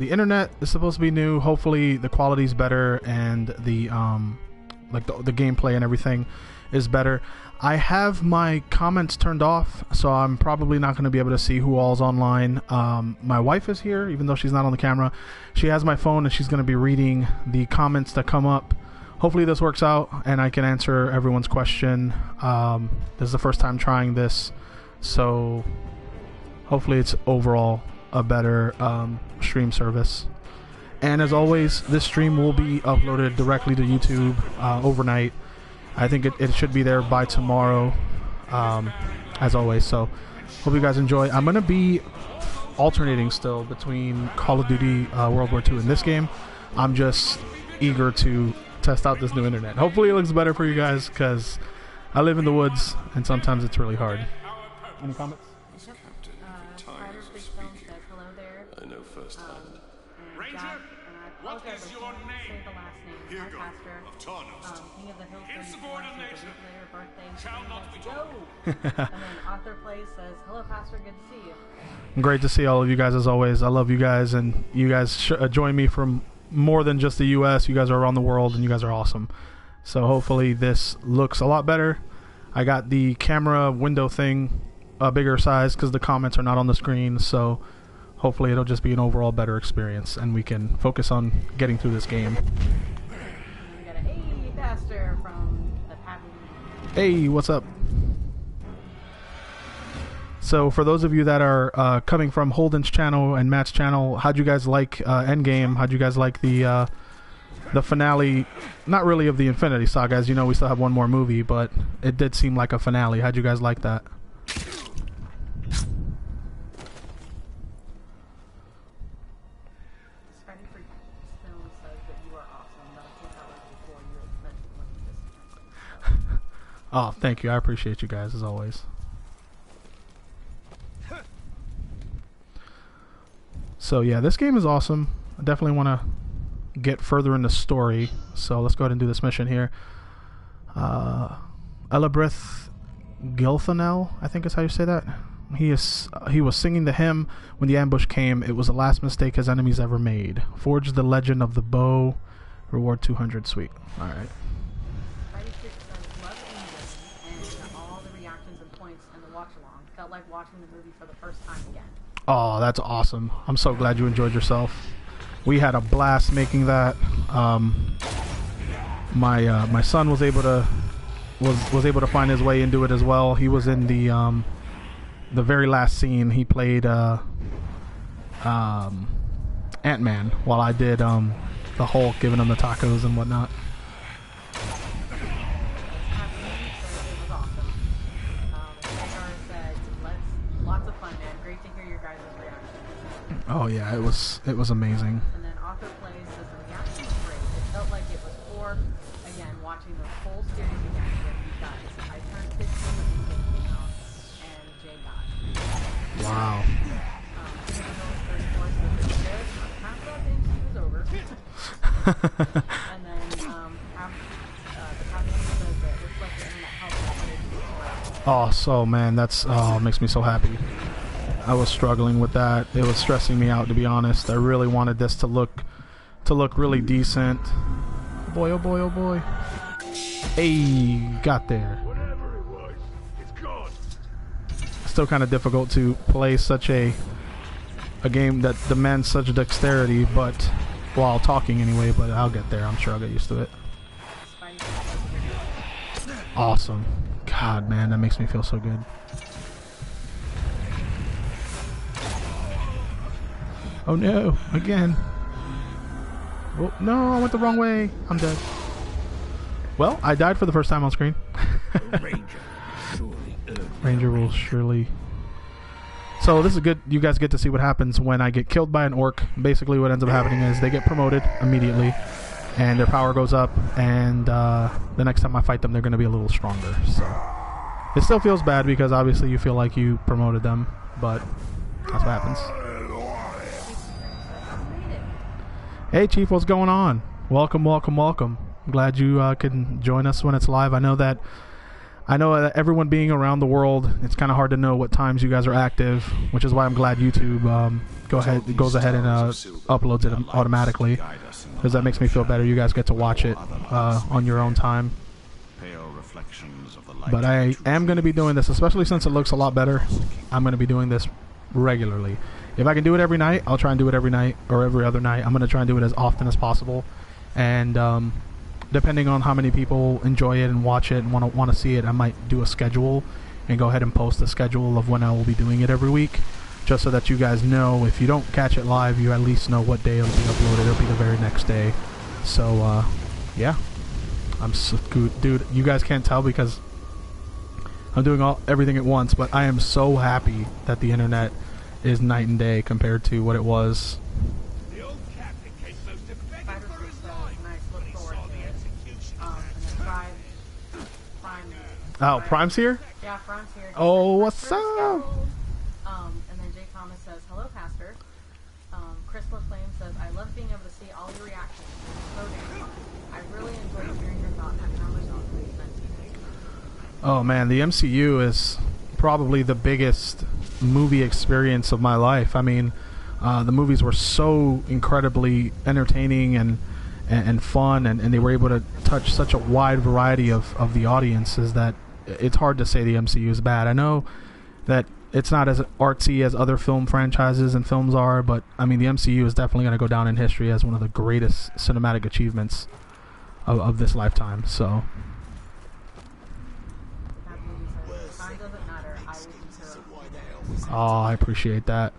The internet is supposed to be new. Hopefully the quality's better and the like the gameplay and everything is better. I have my comments turned off, so I'm probably not going to be able to see who all's online. My wife is here, even though she's not on the camera. She has my phone and she's going to be reading the comments that come up. Hopefully this works out and I can answer everyone's question. This is the first time trying this, so hopefully it's overall a better stream service. And as always, this stream will be uploaded directly to YouTube overnight. I think it should be there by tomorrow, as always. So hope you guys enjoy. I'm going to be alternating still between Call of Duty World War II and this game. I'm just eager to test out this new internet. Hopefully it looks better for you guys, because I live in the woods and sometimes it's really hard. Any comments? I know firsthand. Ranger, what is your name? Hugo of Tarnos. King of the Hills, insubordination shall not be told. And then Author Plays says, "Hello, Pastor. Good to see you." Great to see all of you guys as always. I love you guys, and you guys join me from more than just the U.S. You guys are around the world, and you guys are awesome. So hopefully this looks a lot better. I got the camera window thing a bigger size because the comments are not on the screen. So hopefully it'll just be an overall better experience, and we can focus on getting through this game. We got a "Hey, Pastor" from the Pappy. Hey, what's up? So for those of you that are coming from Holden's channel and Matt's channel, how'd you guys like Endgame? How'd you guys like the finale? Not really of the Infinity Saga, as you know we still have one more movie, but it did seem like a finale. How'd you guys like that? Oh, thank you. I appreciate you guys as always. So yeah, this game is awesome. I definitely want to get further in the story. So let's go ahead and do this mission here. Elabrith Gilthanel, I think is how you say that. He was singing the hymn when the ambush came. It was the last mistake his enemies ever made. Forge the legend of the bow. Reward 200. Sweet. All right. Felt like watching the movie for the first time again. Oh, that's awesome. I'm so glad you enjoyed yourself. We had a blast making that. My son was able to find his way into it as well. He was in the very last scene. He played Ant-Man while I did the Hulk, giving him the tacos and whatnot. Oh yeah, it was amazing. And then Author Plays says the reaction was great. It felt like it was for, again, watching the whole series again with you guys. I turned 15 when the game came out, and Jay died. Wow. And then the captain says that it looks like the internet helped. Oh, so man, that's makes me so happy. I was struggling with that. It was stressing me out, to be honest. I really wanted this to look really decent. Oh boy, oh boy, oh boy. Hey, got there. Whatever it was, it's gone. Still kind of difficult to play such a game that demands such dexterity, but while talking anyway, but I'll get there. I'm sure I'll get used to it. Awesome. God, man, that makes me feel so good. Oh no, again. Oh, no, I went the wrong way. I'm dead. Well, I died for the first time on screen. Ranger will surely... So this is good. You guys get to see what happens when I get killed by an orc. Basically what ends up happening is they get promoted immediately, and their power goes up, and the next time I fight them, they're going to be a little stronger. So it still feels bad because obviously you feel like you promoted them, but that's what happens. Hey Chief, what's going on? Welcome, welcome, welcome. I'm glad you can join us when it's live. I know that I know that everyone being around the world, it's kind of hard to know what times you guys are active, which is why I'm glad YouTube goes ahead and uploads it automatically, because that makes me feel better. You guys get to watch it on your own time. But I am going to be doing this, especially since it looks a lot better. I'm going to be doing this regularly. If I can do it every night, I'll try and do it every night or every other night. I'm going to try and do it as often as possible. And depending on how many people enjoy it and watch it and want to see it, I might do a schedule and go ahead and post a schedule of when I will be doing it every week, just so that you guys know. If you don't catch it live, you at least know what day it'll be uploaded. It'll be the very next day. So yeah, I'm so good, dude. You guys can't tell because I'm doing everything at once, but I am so happy that the internet is night and day compared to what it was. Oh, Prime's here? Yeah, Prime's here. Oh, what's up? And then Jay Thomas says, hello, Pastor. Chris LaFlame says, I love being able to see all your reactions. I really enjoyed hearing your thoughts on how much Oh man, the MCU is probably the biggest movie experience of my life. I mean, the movies were so incredibly entertaining and fun, and they were able to touch such a wide variety of the audiences that it's hard to say the MCU is bad. I know that it's not as artsy as other film franchises and films are, but I mean, the MCU is definitely going to go down in history as one of the greatest cinematic achievements of this lifetime. So oh, I appreciate that.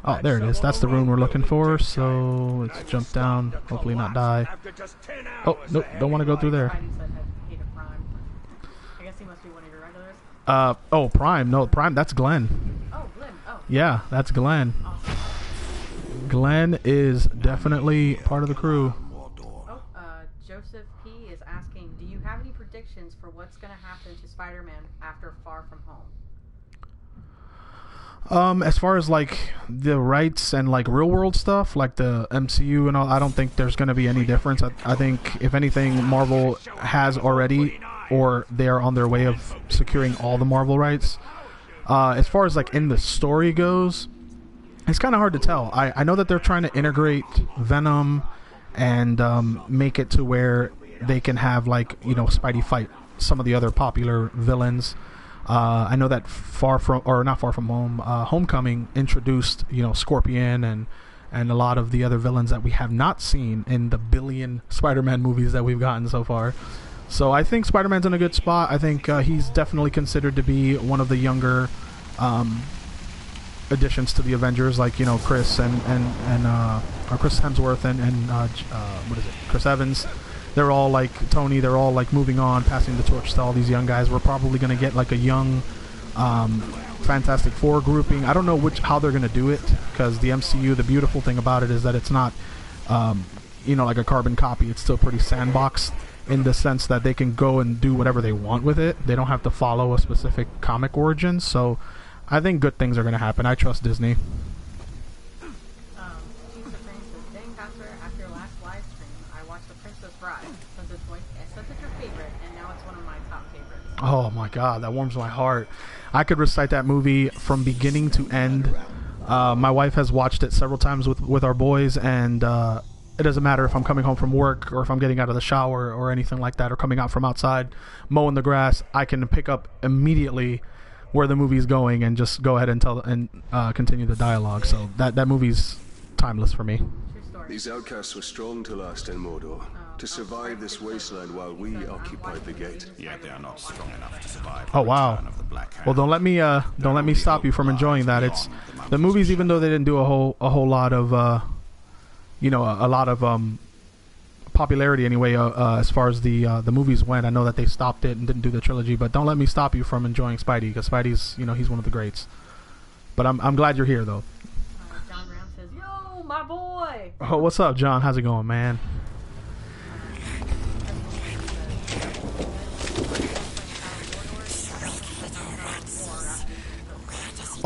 Oh, there it is. That's the rune we're looking for. So let's jump down. Hopefully not die. Oh, nope. Don't want to go through there. Oh, Prime. No, Prime. That's Glenn. Oh, Glenn. Oh. Yeah, that's Glenn. Awesome. Glenn is definitely part of the crew. Oh, Joseph P. is asking, do you have any predictions for what's going to happen to Spider-Man after Far From Home? As far as like the rights and like real world stuff, like the MCU and all, I don't think there's going to be any difference. I think if anything, Marvel has already, or they're on their way of securing all the Marvel rights. As far as like in the story goes, it's kind of hard to tell. I know that they're trying to integrate Venom and make it to where they can have like, you know, Spidey fight some of the other popular villains. I know that Homecoming introduced, you know, Scorpion and a lot of the other villains that we have not seen in the billion Spider-Man movies that we've gotten so far. So I think Spider-Man's in a good spot. I think he's definitely considered to be one of the younger additions to the Avengers, like, you know, Chris and Chris Hemsworth and what is it, Chris Evans. They're all like Tony. They're all like moving on, passing the torch to all these young guys. We're probably going to get like a young Fantastic Four grouping. I don't know how they're going to do it, because the MCU, the beautiful thing about it is that it's not, you know, like a carbon copy. It's still pretty sandboxed in the sense that they can go and do whatever they want with it. They don't have to follow a specific comic origin. So I think good things are going to happen. I trust Disney. Oh my God, that warms my heart. I could recite that movie from beginning to end. My wife has watched it several times with our boys, and it doesn't matter if I'm coming home from work or if I'm getting out of the shower or anything like that, or coming out from outside mowing the grass. I can pick up immediately where the movie's going and just go ahead and continue the dialogue. So that movie's timeless for me. These outcasts were strong to last in Mordor, to survive this wasteland while we occupied the gate. Yet they are not strong enough to survive. Oh wow! Well, don't let me stop you from enjoying that. It's the movies, even though they didn't do a whole lot of you know, a lot of popularity anyway, as far as the movies went. I know that they stopped it and didn't do the trilogy, but don't let me stop you from enjoying Spidey, because Spidey's, you know, he's one of the greats. But I'm glad you're here though. John Brown says, "Yo, my boy." Oh, what's up, John? How's it going, man?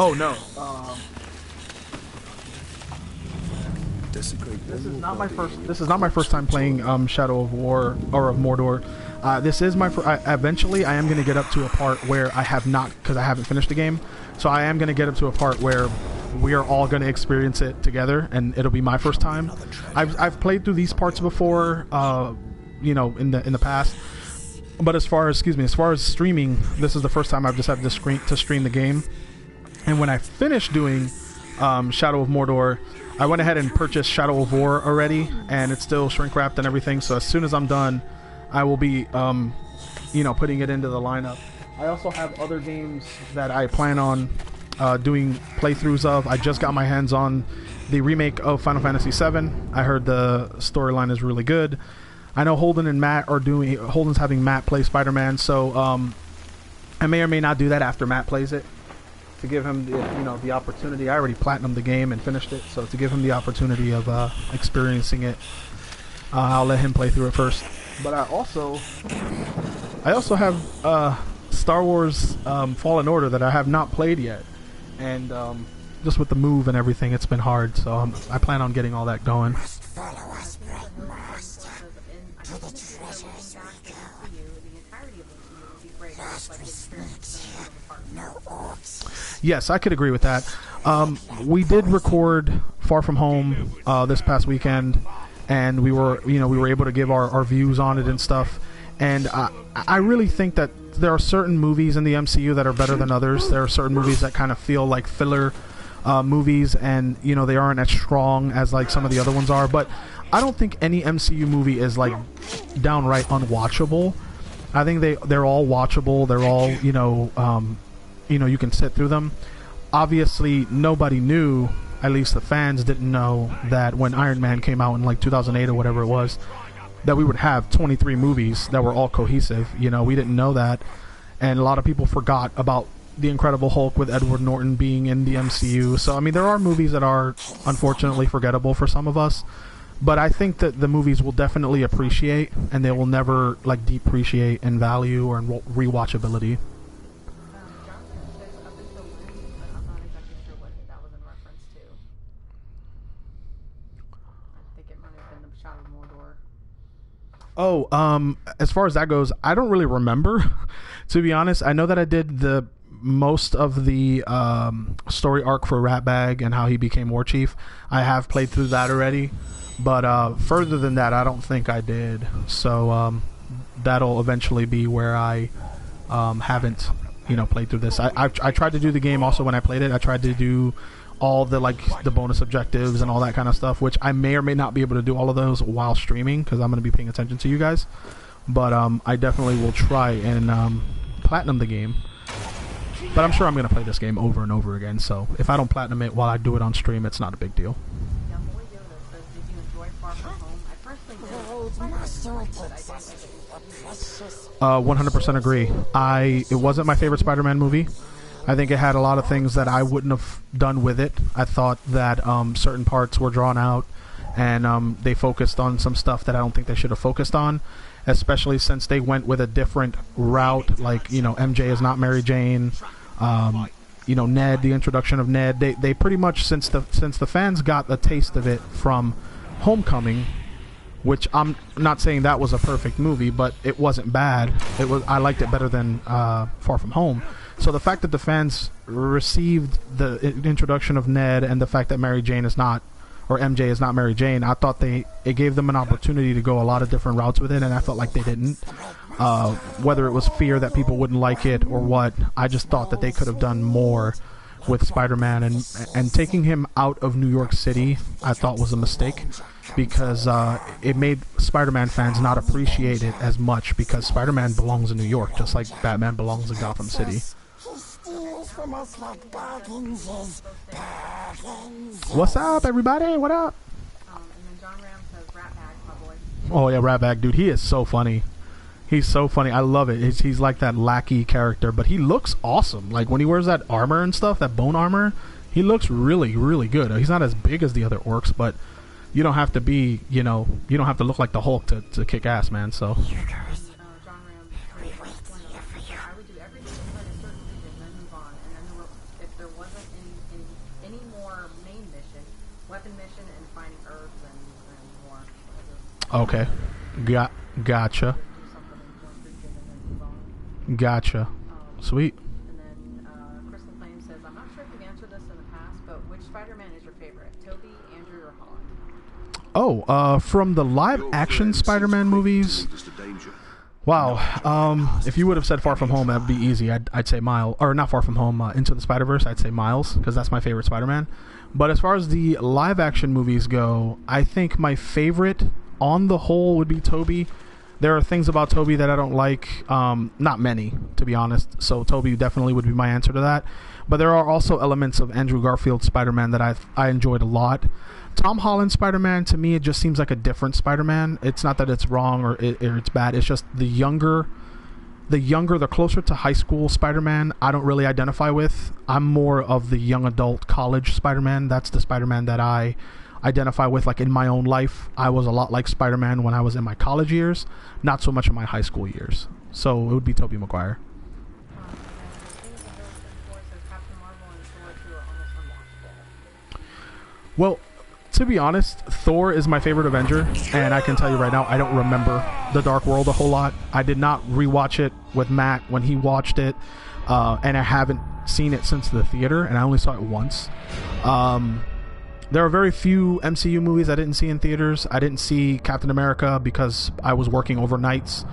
Oh no. desecrate This is one not more my body first. and This you'll is not my collapse first time into playing toil. Shadow of War or of Mordor. This is my. Eventually, I am going to get up to a part where I have not, because I haven't finished the game. So I am going to get up to a part where we are all going to experience it together, and it'll be my first time. I've played through these parts before, you know, in the past. But as far as streaming, this is the first time I've decided to stream the game. And when I finished doing Shadow of Mordor, I went ahead and purchased Shadow of War already, and it's still shrink wrapped and everything. So as soon as I'm done, I will be, you know, putting it into the lineup. I also have other games that I plan on doing playthroughs of. I just got my hands on the remake of Final Fantasy VII. I heard the storyline is really good. I know Holden and Matt are doing. Holden's having Matt play Spider-Man, so I may or may not do that after Matt plays it, to give him the opportunity. I already platinumed the game and finished it, so to give him the opportunity of experiencing it, I'll let him play through it first. But I also have Star Wars Fallen Order that I have not played yet, and just with the move and everything, it's been hard. So I plan on getting all that going. Yes, I could agree with that. We did record Far From Home this past weekend, and we were able to give our views on it and stuff. And I really think that there are certain movies in the MCU that are better than others. There are certain movies that kind of feel like filler movies, and they aren't as strong as like some of the other ones are. But I don't think any MCU movie is like downright unwatchable. I think they're all watchable. They're all you can sit through them. Obviously, nobody knew, at least the fans didn't know, that when Iron Man came out in like 2008 or whatever it was, that we would have 23 movies that were all cohesive. We didn't know that, and a lot of people forgot about the Incredible Hulk with Edward Norton being in the MCU. So I mean, there are movies that are unfortunately forgettable for some of us, but I think that the movies will definitely appreciate, and they will never like depreciate in value or in rewatchability. Oh, as far as that goes, I don't really remember, to be honest. I know that I did the most of the story arc for Ratbag and how he became War Chief. I have played through that already, but further than that, I don't think I did. So that'll eventually be where I haven't, played through this. I tried to do the game also when I played it. I tried to do all the the bonus objectives and all that kind of stuff, which I may or may not be able to do all of those while streaming, because I'm going to be paying attention to you guys. But I definitely will try and platinum the game. But I'm sure I'm going to play this game over and over again, so if I don't platinum it while I do it on stream, it's not a big deal. 100% agree. It wasn't my favorite Spider-Man movie. I think it had a lot of things that I wouldn't have done with it. I thought that certain parts were drawn out, and they focused on some stuff that I don't think they should have focused on, especially since they went with a different route. Like, MJ is not Mary Jane. Ned, the introduction of Ned. They pretty much, since the fans got a taste of it from Homecoming, which I'm not saying that was a perfect movie, but it wasn't bad. I liked it better than Far From Home. So the fact that the fans received the introduction of Ned and the fact that Mary Jane is not, or MJ is not Mary Jane, I thought it gave them an opportunity to go a lot of different routes with it, and I felt like they didn't. Whether it was fear that people wouldn't like it or what, I just thought that they could have done more with Spider-Man, and taking him out of New York City, I thought was a mistake, because it made Spider-Man fans not appreciate it as much, because Spider-Man belongs in New York, just like Batman belongs in Gotham City. What's up, everybody? What up? And then John Ram says, Ratbag, my boy. Oh yeah, Ratbag, dude, he is so funny. He's so funny. I love it. He's like that lackey character, but he looks awesome. Like when he wears that armor and stuff, that bone armor, he looks really, really good. He's not as big as the other orcs, but you don't have to be, you don't have to look like the Hulk to kick ass, man. So. John Ram, I would do everything inside a certain region, then move on. And then if there wasn't any more main mission, weapon mission, kitchen and finding herbs and more. Okay. Gotcha. Do something more freaking and then move on. Gotcha. Sweet. And then Crystal Flame says, I'm not sure if you've answered this in the past, but which Spider-Man is your favorite? Toby, Andrew, or Holland? Oh, from the live action Spider-Man movies. Wow. If you would have said Far From Home, that'd be easy. I'd say Miles, or not Far From Home, Into the Spider-Verse. I'd say Miles because that's my favorite Spider-Man. But as far as the live action movies go, I think my favorite on the whole would be Toby. There are things about Toby that I don't like. Not many, to be honest. So Toby definitely would be my answer to that. But there are also elements of Andrew Garfield's Spider-Man that I enjoyed a lot. Tom Holland's Spider-Man, to me, it just seems like a different Spider-Man. It's not that it's wrong or it's bad. It's just the closer to high school Spider-Man, I don't really identify with. I'm more of the young adult college Spider-Man. That's the Spider-Man that I identify with. Like in my own life, I was a lot like Spider-Man when I was in my college years, not so much in my high school years. So it would be Tobey Maguire. Well, to be honest, Thor is my favorite Avenger, and I can tell you right now, I don't remember The Dark World a whole lot. I did not rewatch it with Matt when he watched it, and I haven't seen it since the theater, and I only saw it once. There are very few MCU movies I didn't see in theaters. I didn't see Captain America because I was working overnights.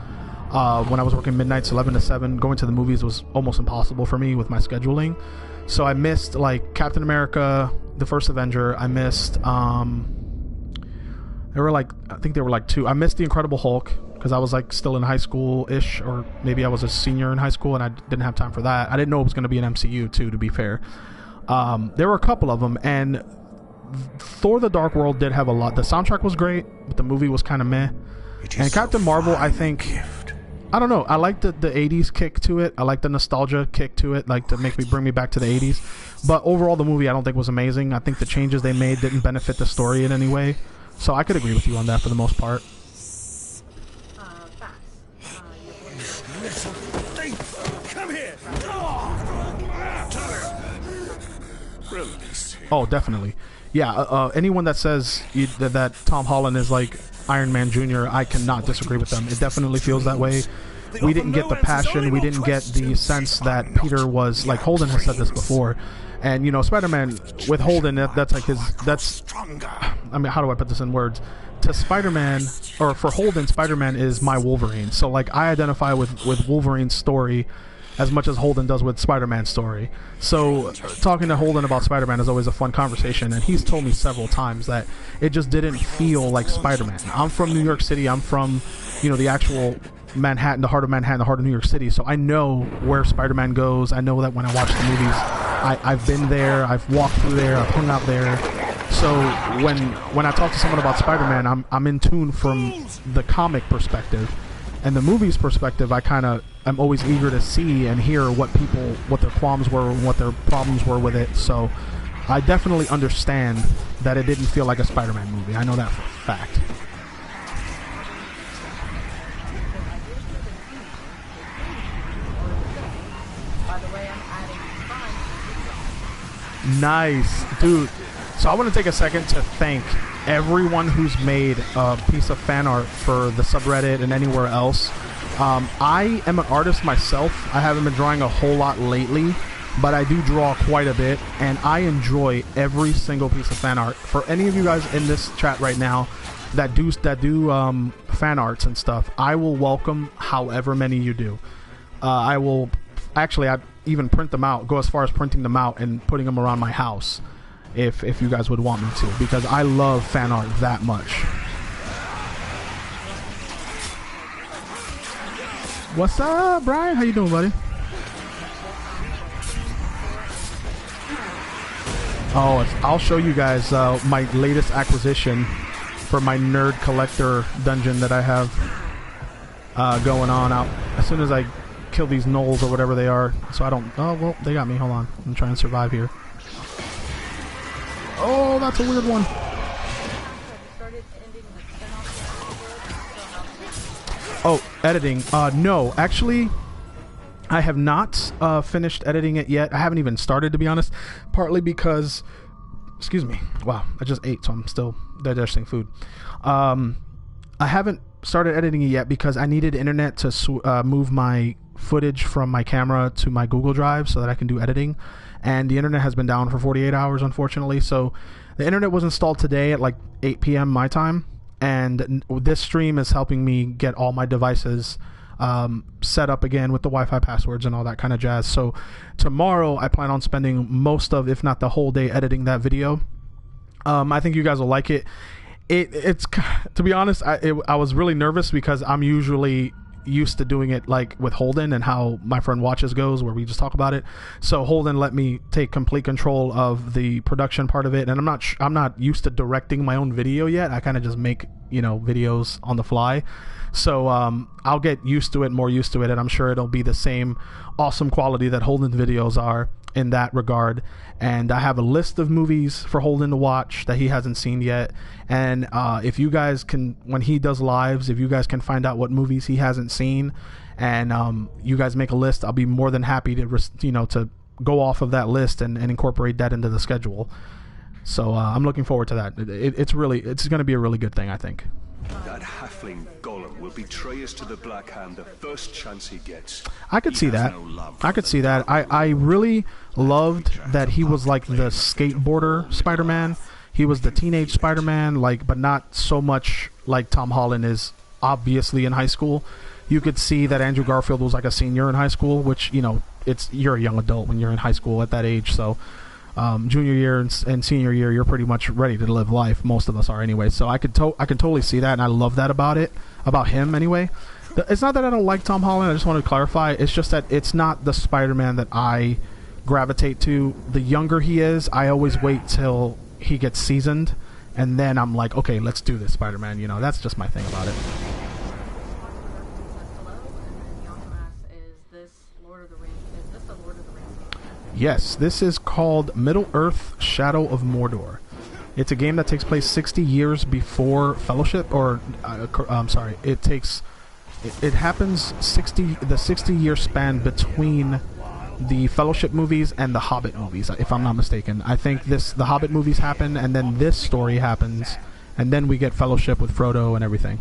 When I was working midnights, 11 to 7, going to the movies was almost impossible for me with my scheduling. So I missed like Captain America, the first Avenger. I missed I think there were like two. I missed the Incredible Hulk because I was like still in high school ish, or maybe I was a senior in high school and I didn't have time for that. I didn't know it was going to be an MCU too, to be fair. There were a couple of them, and Thor: The Dark World did have a lot. The soundtrack was great, but the movie was kind of meh. And Captain Marvel, I think, I don't know. I like the 80s kick to it. I like the nostalgia kick to it, like to bring me back to the 80s. But overall, the movie I don't think was amazing. I think the changes they made didn't benefit the story in any way. So I could agree with you on that for the most part. Come here. Oh, definitely. Yeah, anyone that says that Tom Holland is like Iron Man Jr., I cannot disagree with them. It definitely feels that way. We didn't get the passion. We didn't get the sense that Peter was, like Holden has said this before. And, you know, Spider-Man with Holden, that's like I mean, how do I put this in words? To Spider-Man, or for Holden, Spider-Man is my Wolverine. So, like, I identify with Wolverine's story as much as Holden does with Spider-Man's story. So talking to Holden about Spider-Man is always a fun conversation, and he's told me several times that it just didn't feel like Spider-Man. I'm from New York City. I'm from, you know, the actual Manhattan, the heart of Manhattan, the heart of New York City. So I know where Spider-Man goes. I know that when I watch the movies, I've been there, I've walked through there, I've hung out there. So when I talk to someone about Spider-Man, I'm in tune from the comic perspective. And the movie's perspective, I'm always eager to see and hear what their qualms were and what their problems were with it. So I definitely understand that it didn't feel like a Spider-Man movie. I know that for a fact. Nice, dude. So I want to take a second to thank everyone who's made a piece of fan art for the subreddit and anywhere else. I am an artist myself. I haven't been drawing a whole lot lately, but I do draw quite a bit, and I enjoy every single piece of fan art. For any of you guys in this chat right now that do fan arts and stuff, I will welcome however many you do. I will actually, I even print them out, go as far as printing them out and putting them around my house if you guys would want me to, because I love fan art that much. What's up, Brian? How you doing, buddy? Oh, I'll show you guys my latest acquisition for my nerd collector dungeon that I have going on out as soon as I kill these gnolls or whatever they are. So I don't... Oh, well, they got me. Hold on. I'm trying to survive here. Oh, that's a weird one. Oh, editing. No, actually, I have not finished editing it yet. I haven't even started, to be honest. Partly because Excuse me. Wow, I just ate, so I'm still digesting food. I haven't started editing it yet because I needed internet to move my footage from my camera to my Google Drive so that I can do editing. And the internet has been down for 48 hours, unfortunately. So the internet was installed today at like 8 p.m. my time. And this stream is helping me get all my devices set up again with the Wi-Fi passwords and all that kind of jazz. So tomorrow I plan on spending most of, if not the whole day, editing that video. I think you guys will like it. It's to be honest, I was really nervous because I'm usually used to doing it like with Holden and how My Friend Watches goes, where we just talk about it. So Holden let me take complete control of the production part of it, and I'm not used to directing my own video yet. I kind of just make, you know, videos on the fly. So I'll get more used to it, and I'm sure it'll be the same awesome quality that Holden's videos are in that regard. And I have a list of movies for Holden to watch that he hasn't seen yet. And if you guys can, when he does lives, if you guys can find out what movies he hasn't seen, and you guys make a list, I'll be more than happy to to go off of that list and incorporate that into the schedule. So I'm looking forward to that. It's going to be a really good thing, I think. That halfling golem will betray us to the Black Hand the first chance he gets. I could see that. I really loved that he was like the skateboarder Spider-Man. He was the teenage Spider-Man, but not so much like Tom Holland is obviously in high school. You could see that Andrew Garfield was like a senior in high school, which, you're a young adult when you're in high school at that age. So junior year and senior year, you're pretty much ready to live life. Most of us are anyway. So I can totally see that, and I love that about him anyway. It's not that I don't like Tom Holland. I just want to clarify. It's just that it's not the Spider-Man that I gravitate to. The younger he is, I always wait till he gets seasoned, and then I'm like, okay, let's do this Spider-Man. That's just my thing about it. Yes, this is called Middle-earth: Shadow of Mordor. It's a game that takes place 60 years before Fellowship, or I'm sorry, it happens the 60-year span between the Fellowship movies and the Hobbit movies, if I'm not mistaken. I think the Hobbit movies happen, and then this story happens, and then we get Fellowship with Frodo and everything.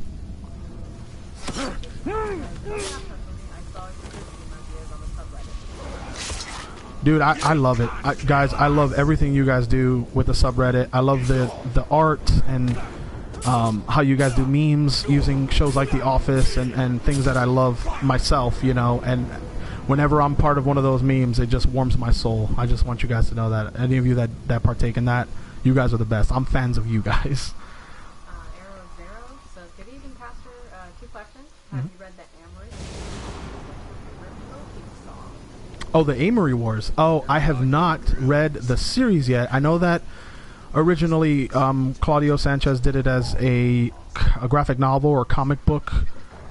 Dude, I love it. Guys, I love everything you guys do with the subreddit. I love the art and how you guys do memes using shows like The Office and things that I love myself, and whenever I'm part of one of those memes, it just warms my soul. I just want you guys to know that. Any of you that partake in that, you guys are the best. I'm fans of you guys. Arrow Zero says, good evening, Pastor. 2 questions. Have you read the Amory? Oh, the Amory Wars. Oh, I have not read the series yet. I know that originally Claudio Sanchez did it as a graphic novel or comic book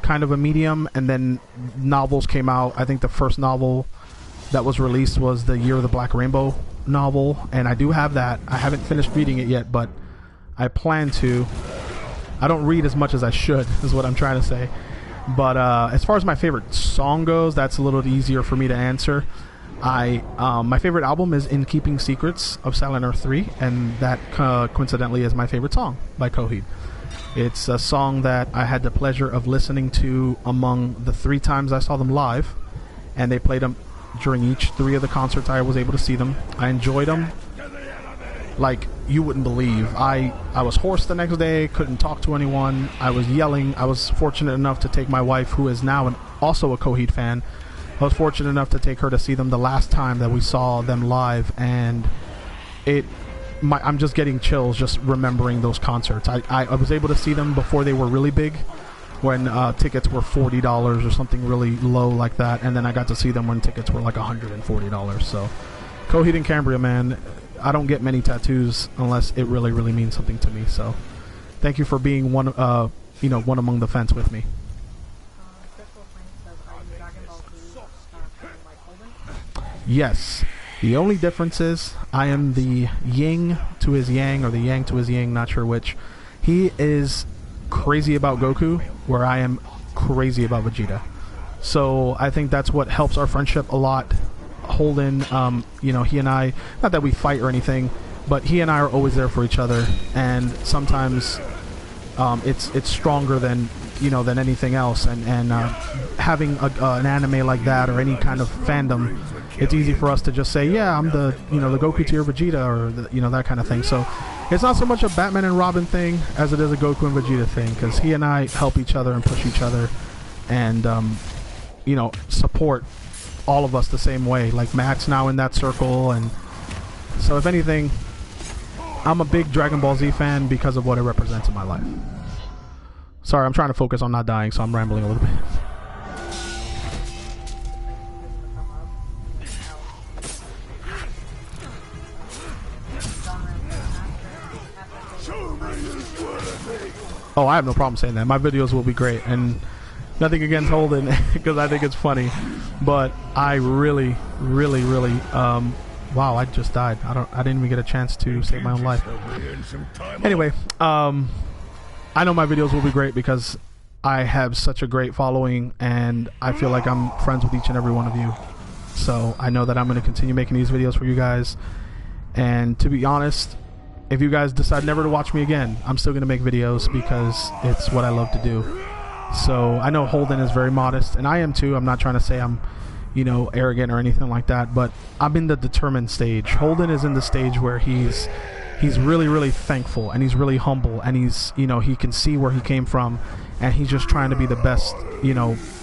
kind of a medium, and then novels came out. I think the first novel that was released was the Year of the Black Rainbow novel, and I do have that. I haven't finished reading it yet, but I plan to. I don't read as much as I should, is what I'm trying to say. But as far as my favorite song goes, that's a little easier for me to answer. My favorite album is In Keeping Secrets of Silent Earth 3, and that coincidentally is my favorite song by Coheed. It's a song that I had the pleasure of listening to among the 3 times I saw them live, and they played them during each 3 of the concerts I was able to see them. I enjoyed them like you wouldn't believe. I was hoarse the next day, couldn't talk to anyone. I was yelling. I was fortunate enough to take my wife, who is now also a Coheed fan. I was fortunate enough to take her to see them the last time that we saw them live, and I'm just getting chills just remembering those concerts. I was able to see them before they were really big, when tickets were $40 or something really low like that, and then I got to see them when tickets were like $140. So Coheed and Cambria, man, I don't get many tattoos unless it really, really means something to me. So thank you for being one among the fence with me. Yes. The only difference is I am the yin to his yang, or the yang to his yin, not sure which. He is crazy about Goku, where I am crazy about Vegeta. So I think that's what helps our friendship a lot. Holden, he and I, not that we fight or anything, but he and I are always there for each other, and sometimes it's stronger than than anything else. And having an anime like that or any kind of fandom, it's easy for us to just say, yeah, I'm the the Goku to your Vegeta, or that kind of thing. So it's not so much a Batman and Robin thing as it is a Goku and Vegeta thing, because he and I help each other and push each other, and support all of us the same way. Like Matt's now in that circle, and so if anything, I'm a big Dragon Ball Z fan because of what it represents in my life. Sorry, I'm trying to focus on not dying, so I'm rambling a little bit. Oh, I have no problem saying that. My videos will be great, and nothing against Holden because I think it's funny, but I really wow, I just died. I didn't even get a chance to save my own life. Anyway, I know my videos will be great because I have such a great following, and I feel like I'm friends with each and every one of you. So I know that I'm going to continue making these videos for you guys. And to be honest, if you guys decide never to watch me again, I'm still going to make videos because it's what I love to do. So I know Holden is very modest, and I am too. I'm not trying to say I'm arrogant or anything like that, but I'm in the determined stage. Holden is in the stage where he's really thankful, and he's really humble, and he's he can see where he came from, and he's just trying to be the best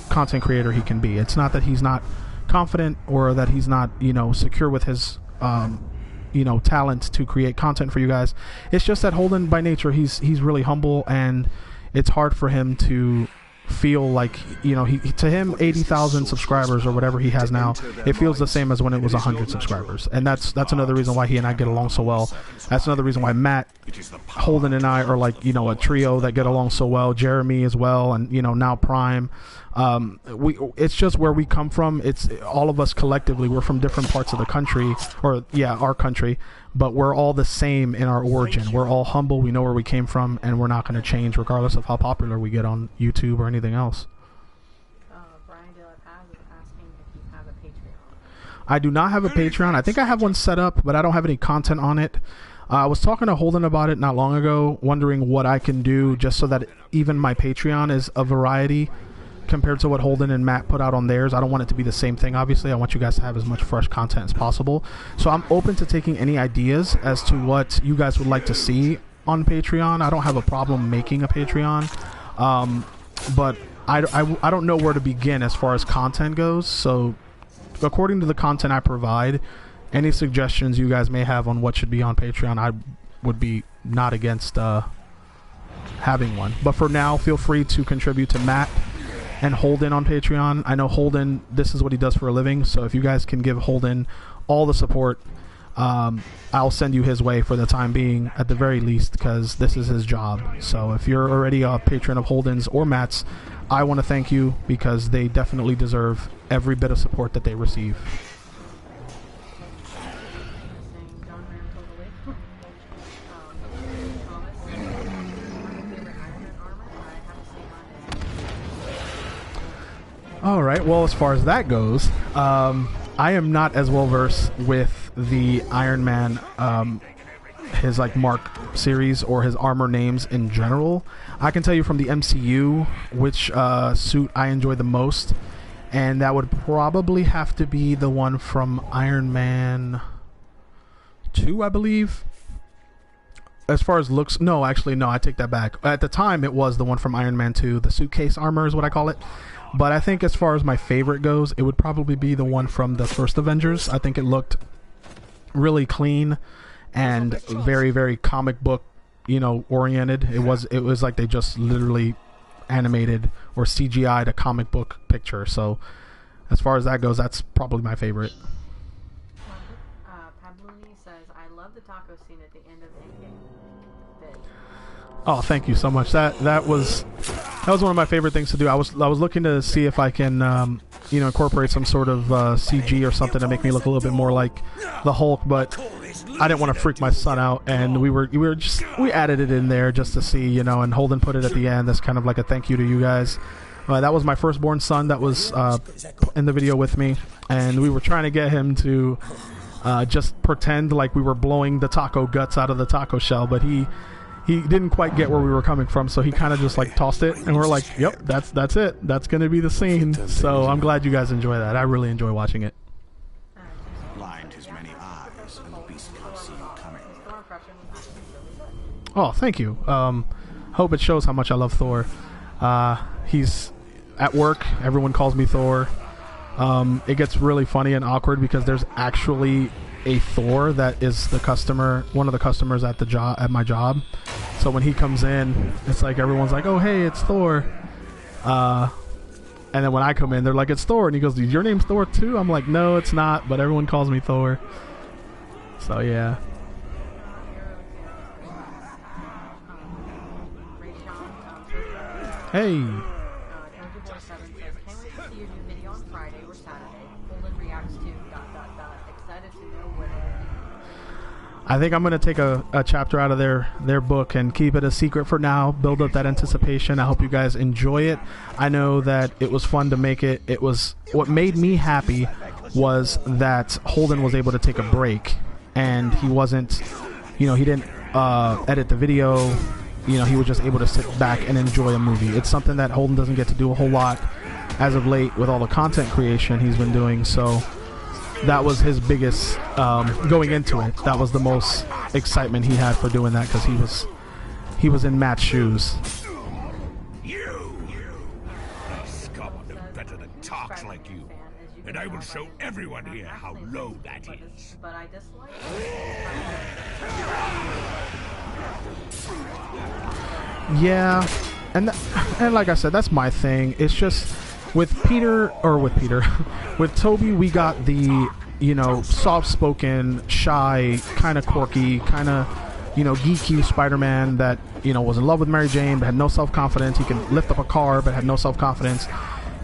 content creator he can be. It's not that he's not confident or that he's not secure with his talent to create content for you guys. It's just that Holden by nature, he's really humble, and it's hard for him to feel like to him 80,000 subscribers or whatever he has now, it feels the same as when it was 100 subscribers. And that's another reason why he and I get along so well. That's another reason why Matt, Holden, and I are like a trio that get along so well. Jeremy as well, and now Prime. It's just where we come from. It's all of us collectively, we're from different parts of the country, or our country, but we're all the same in our origin. We're all humble, we know where we came from, and we're not going to change regardless of how popular we get on YouTube or anything else. Brian De La Paz is asking if you have a Patreon. I do not have a Patreon. I think I have one set up, but I don't have any content on it. I was talking to Holden about it not long ago, wondering what I can do just so that even my Patreon is a variety compared to what Holden and Matt put out on theirs. I don't want it to be the same thing, obviously. I want you guys to have as much fresh content as possible. So I'm open to taking any ideas as to what you guys would like to see on Patreon. I don't have a problem making a Patreon, but I don't know where to begin as far as content goes. So according to the content I provide, any suggestions you guys may have on what should be on Patreon, I would be not against having one. But for now, feel free to contribute to Matt and Holden on Patreon. I know Holden, this is what he does for a living, so if you guys can give Holden all the support, I'll send you his way for the time being, at the very least, because this is his job. So if you're already a patron of Holden's or Matt's, I want to thank you, because they definitely deserve every bit of support that they receive. All right, well, as far as that goes, I am not as well versed with the Iron Man, his Mark series or his armor names in general. I can tell you from the MCU which suit I enjoy the most, and that would probably have to be the one from Iron Man 2, I believe. As far as looks, no, actually, no, I take that back. At the time, it was the one from Iron Man 2, the suitcase armor is what I call it. But I think as far as my favorite goes, it would probably be the one from the first Avengers. I think it looked really clean and very comic book, oriented. It was like they just literally animated or CGI'd a comic book picture. So as far as that goes, that's probably my favorite. Pabluni says, I love the taco scene at the end of Endgame. Oh, thank you so much. That was one of my favorite things to do. I was looking to see if I can incorporate some sort of CG or something to make me look a little bit more like the Hulk, but I didn't want to freak my son out, and we added it in there just to see, and Holden put it at the end. That's kind of like a thank you to you guys. That was my firstborn son that was in the video with me, and we were trying to get him to just pretend like we were blowing the taco guts out of the taco shell, but he didn't quite get where we were coming from, so he kind of just like tossed it, and we're like, yep, that's it, that's gonna be the scene. So I'm glad you guys enjoy that. I really enjoy watching it. Blind his many eyes, and the beast can't see you coming. Oh, thank you. Hope it shows how much I love Thor. He's at work, everyone calls me Thor. It gets really funny and awkward because there's actually a Thor that is one of the customers at my job. So when he comes in, it's like everyone's like, oh hey, it's Thor. And then when I come in, they're like, it's Thor, and he goes, your name's Thor too? I'm like, no, it's not, but everyone calls me Thor. So yeah. Hey. I think I'm going to take a chapter out of their book and keep it a secret for now, build up that anticipation. I hope you guys enjoy it. I know that it was fun to make it. What made me happy was that Holden was able to take a break, and he wasn't, he didn't edit the video. He was just able to sit back and enjoy a movie. It's something that Holden doesn't get to do a whole lot as of late with all the content creation he's been doing, so that was his biggest, going into it, that was the most excitement he had for doing that, because he was in Matt's shoes. You scum no better than talks like you, and I will show everyone here how low that is. But I dislike Yeah, and like I said, that's my thing. It's just with Toby, we got the soft-spoken, shy, kind of quirky, kind of geeky Spider-Man that was in love with Mary Jane but had no self-confidence. He can lift up a car but had no self-confidence.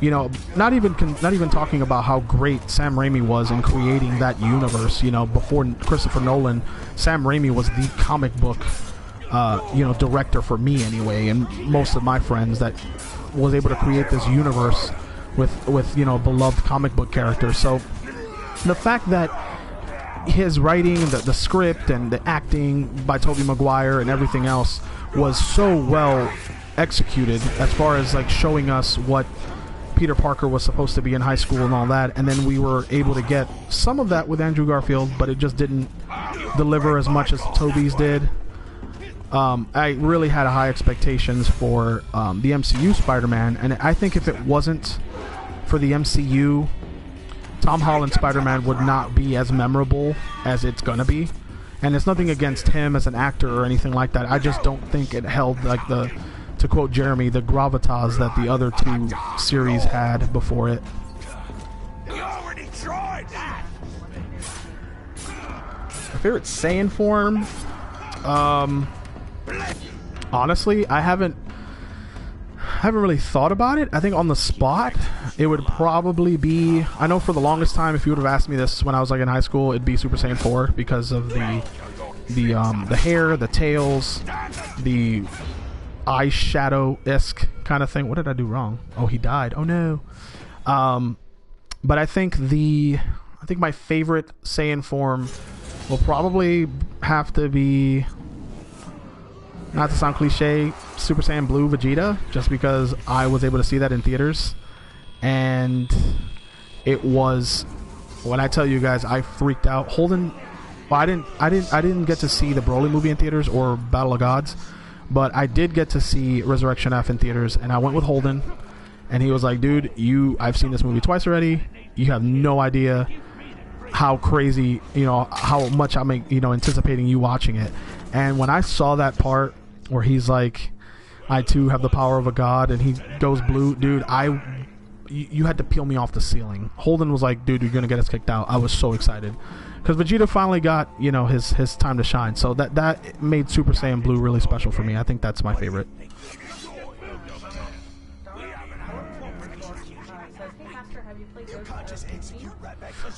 Not even talking about how great Sam Raimi was in creating that universe. Before Christopher Nolan, Sam Raimi was the comic book director for me anyway, and most of my friends, that was able to create this universe with beloved comic book characters. So the fact that his writing, the script and the acting by Tobey Maguire and everything else was so well executed, as far as like showing us what Peter Parker was supposed to be in high school and all that, and then we were able to get some of that with Andrew Garfield, but it just didn't deliver as much as Tobey's did. I really had high expectations for the MCU Spider-Man, and I think if it wasn't for the MCU, Tom Holland's Spider-Man would not be as memorable as it's gonna be. And it's nothing against him as an actor or anything like that. I just don't think it held, like, to quote Jeremy, the gravitas that the other two series had before it. You already tried that. My favorite Saiyan form, honestly, I haven't really thought about it. I think on the spot, it would probably be, I know for the longest time, if you would have asked me this when I was like in high school, it'd be Super Saiyan 4 because of the hair, the tails, the eyeshadow-esque kind of thing. What did I do wrong? Oh, he died. Oh no. But I think my favorite Saiyan form will probably have to be, not to sound cliche, Super Saiyan Blue Vegeta, just because I was able to see that in theaters, and it was, when I tell you guys, I freaked out. Holden, well, I didn't get to see the Broly movie in theaters or Battle of Gods, but I did get to see Resurrection F in theaters, and I went with Holden, and he was like, dude, I've seen this movie twice already, you have no idea how crazy, how much I'm anticipating you watching it. And when I saw that part where he's like, I too have the power of a god, and he goes blue, dude, you had to peel me off the ceiling. Holden was like, dude, you're gonna get us kicked out. I was so excited because Vegeta finally got his time to shine. So that made Super Saiyan Blue really special for me. I think that's my favorite.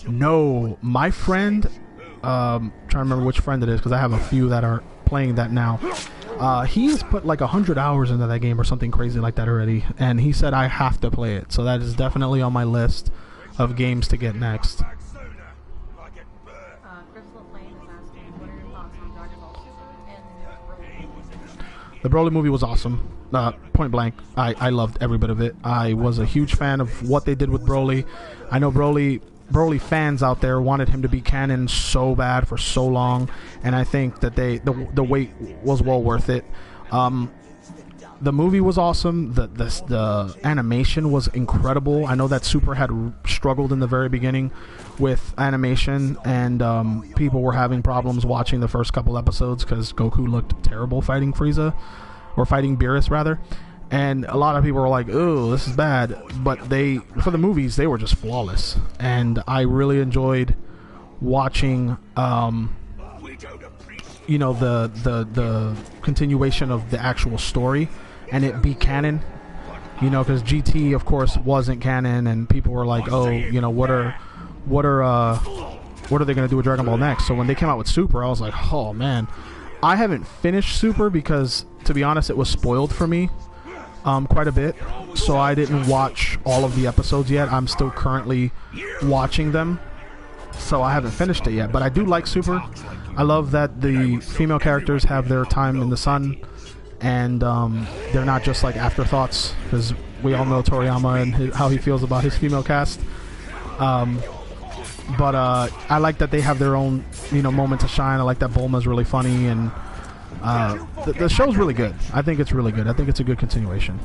No, my friend, trying to remember which friend it is because I have a few that are playing that now. He's put like 100 hours into that game or something crazy like that already, and he said I have to play it. So that is definitely on my list of games to get next. The Broly movie was awesome. Point blank, I loved every bit of it. I was a huge fan of what they did with Broly. I know Broly fans out there wanted him to be canon so bad for so long, and I think that the wait was well worth it. The movie was awesome. The animation was incredible. I know that Super had struggled in the very beginning with animation, and people were having problems watching the first couple episodes because Goku looked terrible fighting Frieza, or fighting Beerus rather. And a lot of people were like, "Oh, this is bad." But for the movies, they were just flawless, and I really enjoyed watching. The continuation of the actual story, and it be canon, because GT of course wasn't canon, and people were like, oh, what are they going to do with Dragon Ball next? So when they came out with Super, I was like, oh man. I haven't finished Super because, to be honest, it was spoiled for me quite a bit, so I didn't watch all of the episodes yet. I'm still currently watching them, so I haven't finished it yet, but I do like Super. I love that the female characters have their time in the sun, and they're not just like afterthoughts, because we all know Toriyama and how he feels about his female cast. But I like that they have their own moment to shine. I like that Bulma's really funny, and the show's really good. I think it's really good. I think it's a good continuation.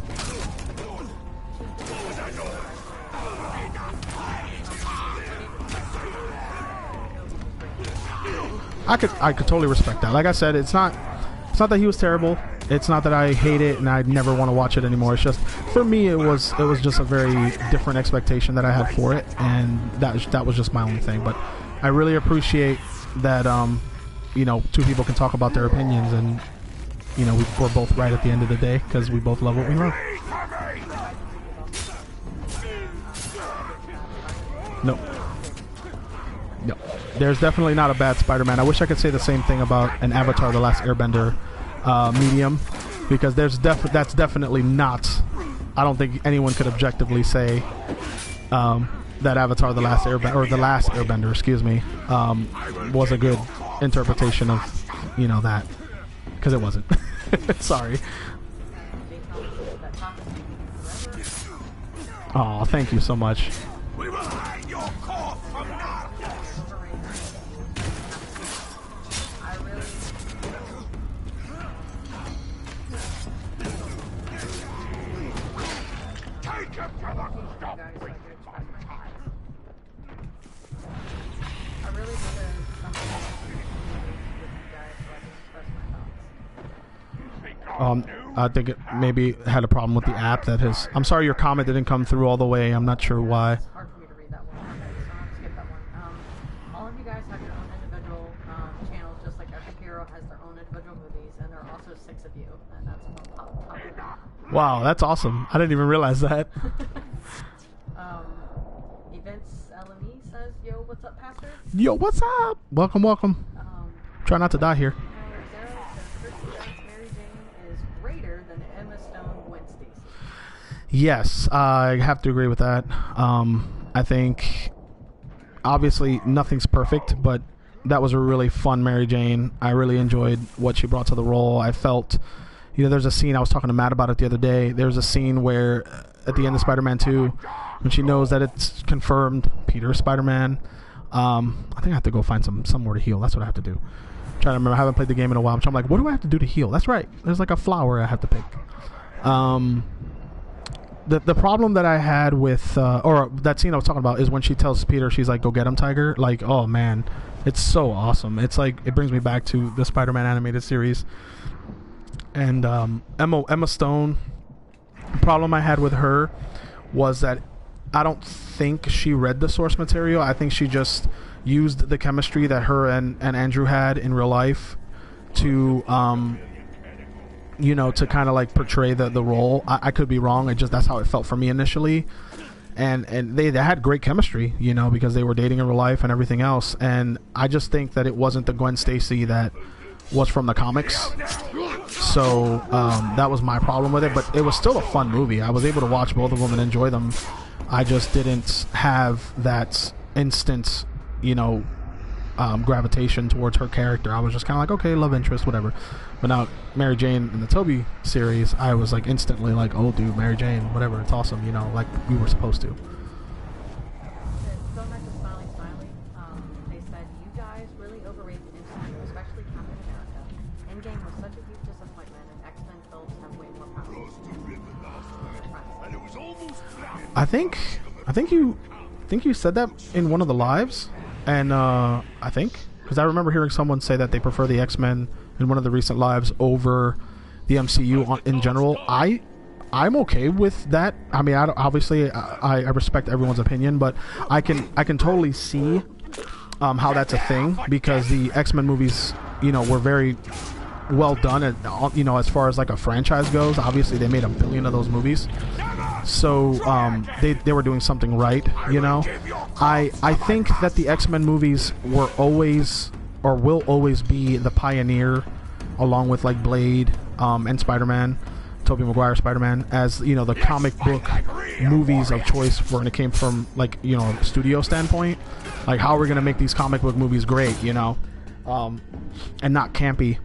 I could totally respect that. Like I said, it's not that he was terrible. It's not that I hate it and I never want to watch it anymore. It's just, for me, it was just a very different expectation that I had for it, and that was just my only thing. But I really appreciate that two people can talk about their opinions, and we're both right at the end of the day because we both love what we love. No. There's definitely not a bad Spider-Man. I wish I could say the same thing about an Avatar: The Last Airbender medium, because that's definitely not. I don't think anyone could objectively say that Avatar: The Last Airbender, or The Last Airbender, excuse me, was a good interpretation of that, because it wasn't. Sorry. Oh, thank you so much. I think it maybe had a problem with the app that has. I'm sorry, your comment didn't come through all the way. I'm not sure why. It's hard for me to read that one. Okay, so I'll skip that one. All of you guys have your own individual channels, just like every hero has their own individual movies, and there are also 6 of you, and that's top. Wow, that's awesome. I didn't even realize that. Events LME says, "Yo, what's up, Pastor?" Yo, what's up? Welcome. Try not to die here. Yes, I have to agree with that. I think, obviously, nothing's perfect, but that was a really fun Mary Jane. I really enjoyed what she brought to the role. I felt, there's a scene, I was talking to Matt about it the other day, there's a scene where, at the end of Spider-Man 2, when she knows that it's confirmed Peter is Spider-Man, I think I have to go find somewhere to heal. That's what I have to do. I'm trying to remember, I haven't played the game in a while, so I'm like, what do I have to do to heal? That's right, there's like a flower I have to pick. The problem that I had with or that scene I was talking about is when she tells Peter, she's like, go get him, Tiger. Like, oh man, it's so awesome. It's like, it brings me back to the Spider-Man animated series. And Emma Stone, the problem I had with her was that I don't think she read the source material. I think she just used the chemistry that her and Andrew had in real life to to kind of like portray the role. I could be wrong. That's how it felt for me initially. And they had great chemistry, because they were dating in real life and everything else. And I just think that it wasn't the Gwen Stacy that was from the comics. So that was my problem with it. But it was still a fun movie. I was able to watch both of them and enjoy them. I just didn't have that instant, gravitation towards her character. I was just kind of like, okay, love interest, whatever. But now Mary Jane in the Toby series, I was like instantly like, oh dude, Mary Jane, whatever, it's awesome, you know, like we were supposed to. Going back to Smiley Smiley, they said you guys really overrated the MCU, especially Captain America. Endgame was such a huge disappointment, and X-Men films have way more power. I think you said that in one of the lives, and I think because I remember hearing someone say that they prefer the X-Men in one of the recent lives over the MCU in general. I'm okay with that. I mean, obviously I respect everyone's opinion, but I can totally see how that's a thing, because the X-Men movies, you know, were very well done, and you know, as far as like a franchise goes, obviously they made 1 billion of those movies, so they were doing something right, you know. I think that the X-Men movies were always, or will always be, the pioneer, along with like Blade and Spider-Man, Tobey Maguire Spider-Man, as, you know, the comic book movies of choice when it came from, like, you know, studio standpoint. Like, how are we gonna make these comic book movies great, you know, and not campy,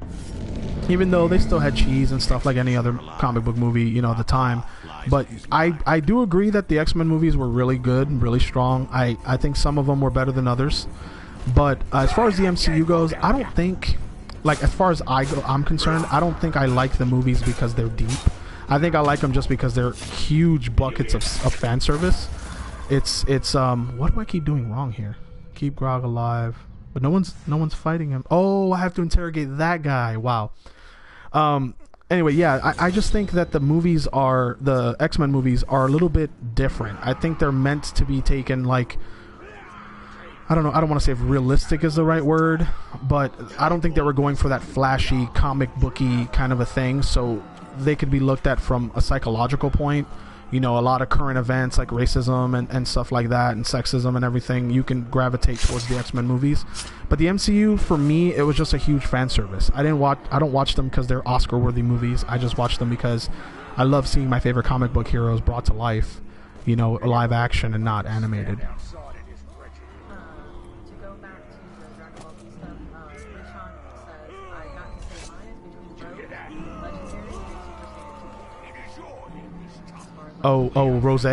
even though they still had cheese and stuff like any other comic book movie, you know, at the time. But I do agree that the X-Men movies were really good and really strong. I think some of them were better than others. But as far as the MCU goes, I don't think, like, as far as I'm concerned, I don't think I like the movies because they're deep. I think I like them just because they're huge buckets of fan service. It's what do I keep doing wrong here? Keep Grog alive, but no one's fighting him. Oh, I have to interrogate that guy. Wow. Anyway, yeah, I just think that the X-Men movies are a little bit different. I think they're meant to be taken, like, I don't know, I don't want to say if realistic is the right word, but I don't think they were going for that flashy, comic booky kind of a thing, so they could be looked at from a psychological point. You know, a lot of current events like racism and stuff like that, and sexism and everything, you can gravitate towards the X-Men movies. But the MCU, for me, it was just a huge fan service. I don't watch them because they're Oscar-worthy movies. I just watch them because I love seeing my favorite comic book heroes brought to life, you know, live action and not animated. To go back to the Dragon Ball Z stuff, Rishon says, I got to say mine is between Rogue, Legendary, and Super Saiyan 2. Rose?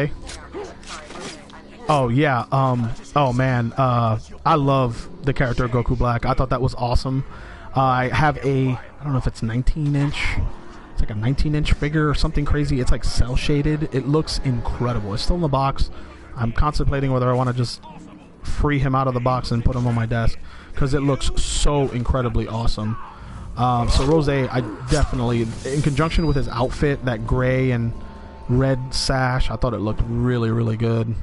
Oh yeah, oh man, I love the character of Goku Black. I thought that was awesome. I have I don't know if it's 19-inch, it's like a 19-inch figure or something crazy. It's like cell shaded. It looks incredible. It's still in the box. I'm contemplating whether I want to just free him out of the box and put him on my desk, because it looks so incredibly awesome. So Rose, I definitely, in conjunction with his outfit, that gray and red sash, I thought it looked really, really good.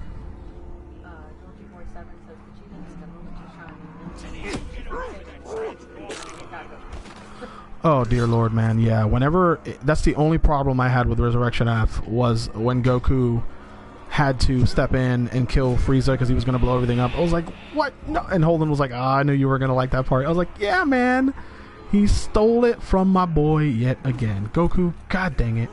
Oh dear lord, man. Yeah, whenever, that's the only problem I had with Resurrection F, was when Goku had to step in and kill Frieza because he was going to blow everything up. I was like, what? No. And Holden was like, I knew you were going to like that part. I was like, yeah, man, he stole it from my boy yet again. Goku, god dang it.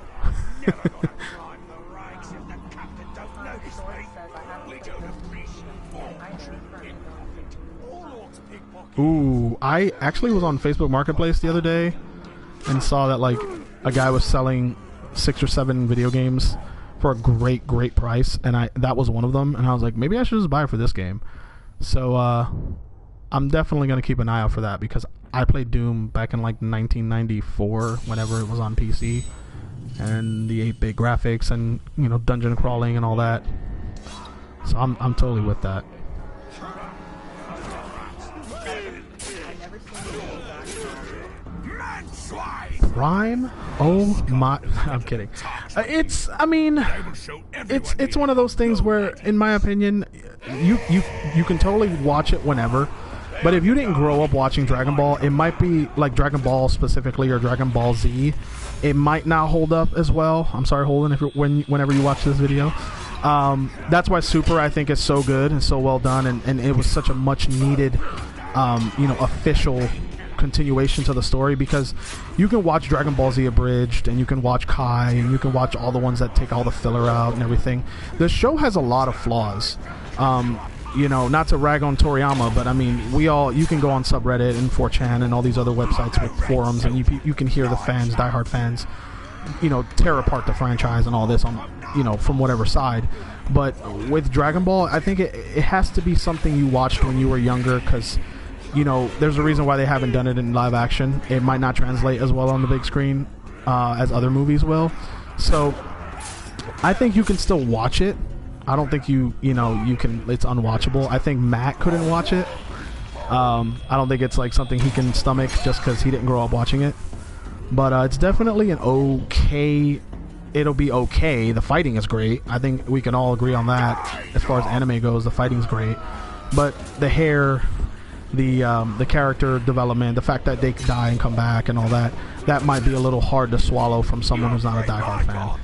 Ooh, I actually was on Facebook Marketplace the other day and saw that, like, a guy was selling 6 or 7 video games for a great price, and that was one of them, and I was like, maybe I should just buy it for this game. So I'm definitely going to keep an eye out for that, because I played Doom back in like 1994 whenever it was on PC, and the 8-bit graphics and, you know, dungeon crawling and all that. So I'm totally with that. Prime? Oh my! I'm kidding. It's one of those things where, in my opinion, you can totally watch it whenever. But if you didn't grow up watching Dragon Ball, it might be like Dragon Ball specifically, or Dragon Ball Z. It might not hold up as well. I'm sorry, Holden, whenever you watch this video. That's why Super, I think, is so good and so well done, and it was such a much needed, official continuation to the story, because you can watch Dragon Ball Z abridged, and you can watch Kai, and you can watch all the ones that take all the filler out and everything. The show has a lot of flaws. you know, not to rag on Toriyama, but I mean, you can go on subreddit and 4chan and all these other websites with forums, and you can hear the fans, diehard fans, you know, tear apart the franchise and all this on, you know, from whatever side. But with Dragon Ball, I think it has to be something you watched when you were younger, because, you know, there's a reason why they haven't done it in live action. It might not translate as well on the big screen as other movies will. So I think you can still watch it. I don't think you can, it's unwatchable. I think Matt couldn't watch it. I don't think it's like something he can stomach just because he didn't grow up watching it. But it's definitely an okay, it'll be okay. The fighting is great. I think we can all agree on that. As far as anime goes, the fighting's great. But the hair, the character development, the fact that they die and come back and all that, that might be a little hard to swallow from someone who's not a diehard fan.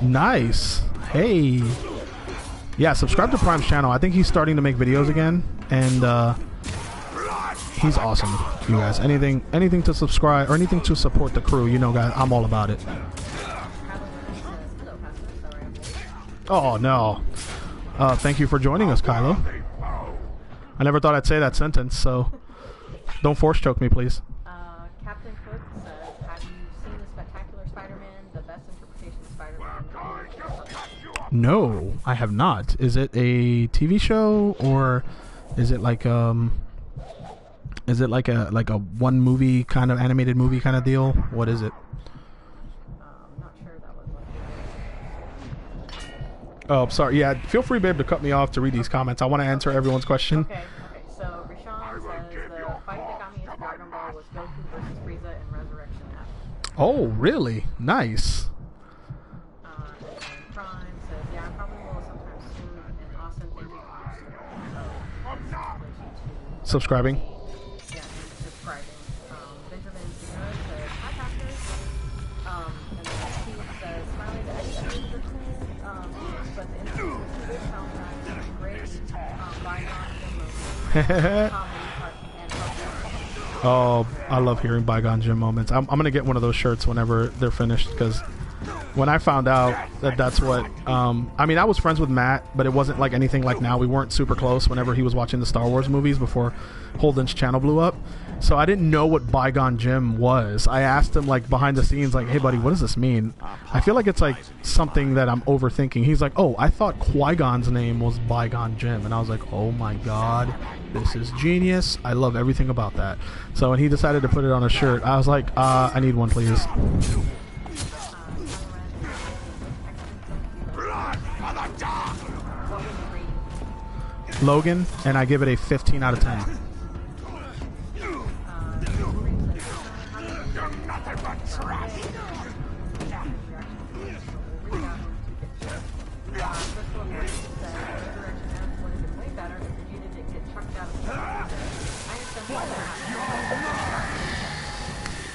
Nice. Hey. Yeah, subscribe to Prime's channel. I think he's starting to make videos again, and he's awesome, you guys. Anything to subscribe or anything to support the crew, you know, guys, I'm all about it. Oh no. Thank you for joining us, Kylo. I never thought I'd say that sentence, so don't force choke me, please. Captain Cook says, have you seen the Spectacular Spider-Man, the best interpretation of Spider-Man? No, I have not. Is it a TV show, or is it like a one movie kind of animated movie kind of deal? What is it? I'm not sure that was what. Oh, sorry. Yeah, feel free, babe, to cut me off to read these comments. I want to answer everyone's question. Okay. So Rashawn says the fight that got me into Dragon Ball was Goku versus Frieza in Resurrection F. Oh, really? Nice. And Prime says, yeah, I probably will sometime soon. And Austin, thank you for Subscribing. Yeah, and subscribing. Benjamin Segura says, hi, Pastor. And then Steve says, Smiley, the extras are cool, but the interview with the soundtrack is great. Bygone Jim Oh, I love hearing Bygone Jim moments. I'm gonna get one of those shirts whenever they're finished, because when I found out that that's what I mean, I was friends with Matt, but it wasn't like anything like now. We weren't super close whenever he was watching the Star Wars movies before Holden's channel blew up, so I didn't know what Bygone Jim was. I asked him like behind the scenes, like, hey buddy, what does this mean? I feel like it's like something that I'm overthinking. He's like, oh, I thought Qui-Gon's name was Bygone Jim, and I was like, oh my god, this is genius. I love everything about that. So when he decided to put it on a shirt, I was like, I need one, please. Logan, and I give it a 15 out of 10.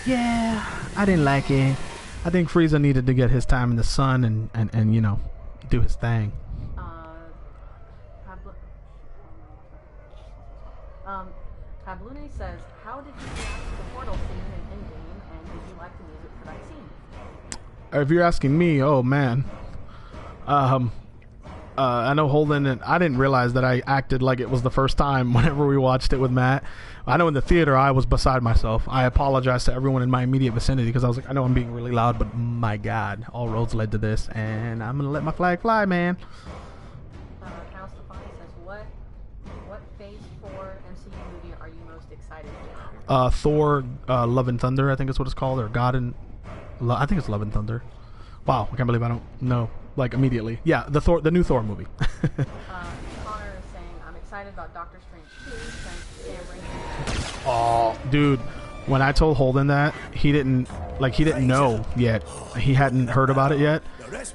Yeah, I didn't like it. I think Frieza needed to get his time in the sun and you know, do his thing. Pablune says, how did you react to the portal scene in Endgame, and did you like the music for that scene? If you're asking me, oh man. I know Holden, and I didn't realize that I acted like it was the first time whenever we watched it with Matt. I know in the theater I was beside myself. I apologize to everyone in my immediate vicinity, because I was like, I know I'm being really loud, but my god, all roads led to this, and I'm gonna let my flag fly, man. Cal Stefani says, what Phase 4 MCU movie are you most excited for? Thor, Love and Thunder, I think is what it's called, or God and... I think it's Love and Thunder. Wow, I can't believe I don't know, like, immediately. Yeah, the new Thor movie. Connor is saying, I'm excited about Doctor Strange 2 since Sam Raimi. Oh, dude, when I told Holden that, he didn't know yet. He hadn't heard about it yet.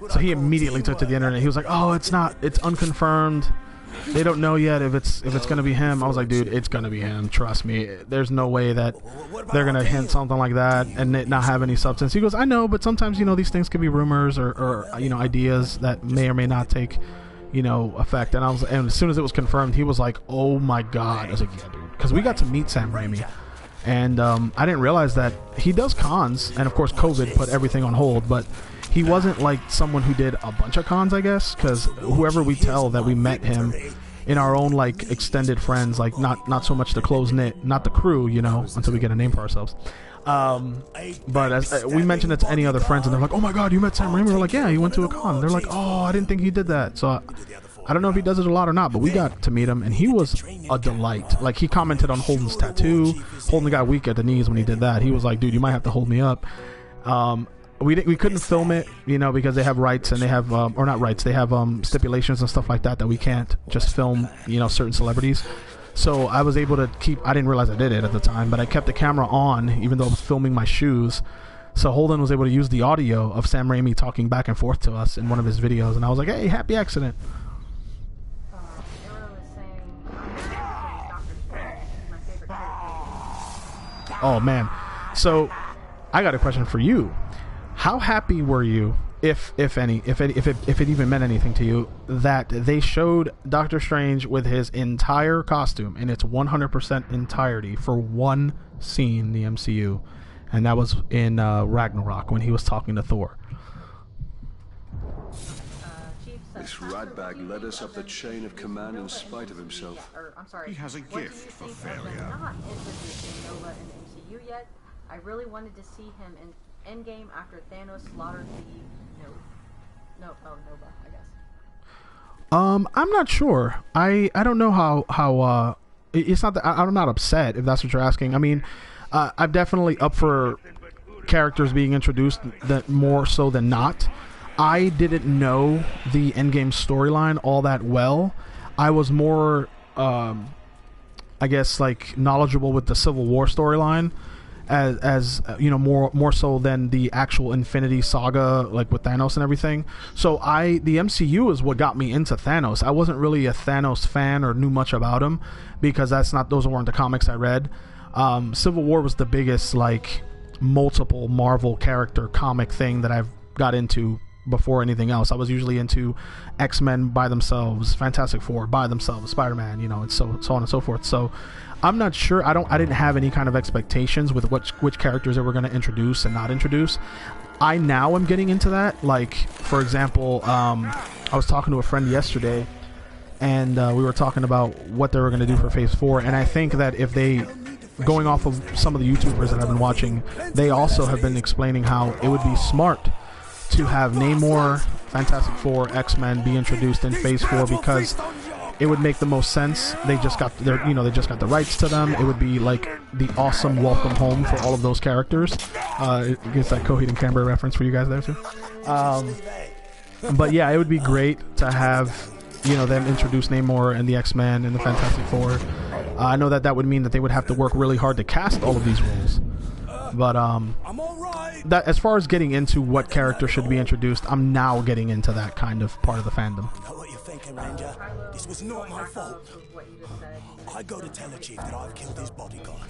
So he immediately took to the internet. He was like, oh, it's unconfirmed. They don't know yet if it's gonna be him. I was like, dude, it's gonna be him. Trust me. There's no way that they're gonna hint something like that and it not have any substance. He goes, I know, but sometimes, you know, these things can be rumors or you know, ideas that may or may not take, you know, effect. And and as soon as it was confirmed, he was like, "Oh my god!" I was like, "Yeah, dude," because we got to meet Sam Raimi, and I didn't realize that he does cons, and of course, COVID put everything on hold, but he wasn't like someone who did a bunch of cons, I guess, because whoever we tell that we met him in our own like extended friends, like not so much the close knit, not the crew, you know, until we get a name for ourselves. But as we mentioned it to any other friends, and they're like, "Oh my god, you met Sam Raimi?" We're like, "Yeah, he went to a con." They're like, "Oh, I didn't think he did that." So I don't know if he does it a lot or not, but we got to meet him, and he was a delight. Like, he commented on Holden's tattoo. Holden got weak at the knees when he did that. He was like, "Dude, you might have to hold me up." We couldn't film it, you know, because they have rights, and they have or not rights, they have stipulations and stuff like that we can't just film, you know, certain celebrities. So I was able to I didn't realize I did it at the time, but I kept the camera on even though I was filming my shoes. So Holden was able to use the audio of Sam Raimi talking back and forth to us in one of his videos, and I was like, "Hey, happy accident." Oh man, so I got a question for you. How happy were you, if it even meant anything to you, that they showed Doctor Strange with his entire costume in its 100% entirety for one scene in the MCU, and that was in Ragnarok when he was talking to Thor? This ratbag led us up the chain of command in spite of himself. He has a gift for failure. Not introducing Nova in the MCU yet. I really wanted to see him in Endgame after Thanos slaughtered the Nova, I guess. I'm not sure. I don't know how it's not that I'm not upset if that's what you're asking. I mean, I'm definitely up for characters being introduced that more so than not. I didn't know the Endgame storyline all that well. I was more I guess like knowledgeable with the Civil War storyline as you know, more so than the actual Infinity Saga, like with Thanos and everything. So the MCU is what got me into Thanos. I wasn't really a Thanos fan or knew much about him because those weren't the comics I read. Civil War was the biggest like multiple Marvel character comic thing that I've got into before anything else. I was usually into X-Men by themselves, Fantastic Four by themselves, Spider-Man, you know, and so on and so forth. So I'm not sure. I didn't have any kind of expectations with which characters they were going to introduce and not introduce. I now am getting into that. Like, for example, I was talking to a friend yesterday, and we were talking about what they were going to do for Phase 4, and I think that if they, going off of some of the YouTubers that I've been watching, they also have been explaining how it would be smart to have Namor, Fantastic Four, X-Men be introduced in Phase 4 because it would make the most sense. They just got the rights to them. It would be like the awesome welcome home for all of those characters. It gets that Coheed and Cambria reference for you guys there too. But yeah, it would be great to have, you know, them introduce Namor and the X-Men and the Fantastic Four. I know that would mean that they would have to work really hard to cast all of these roles. But that as far as getting into what character should be introduced, I'm now getting into that kind of part of the fandom. Ranger, this was not my fault. I go to tell the chief that I've killed his bodyguard.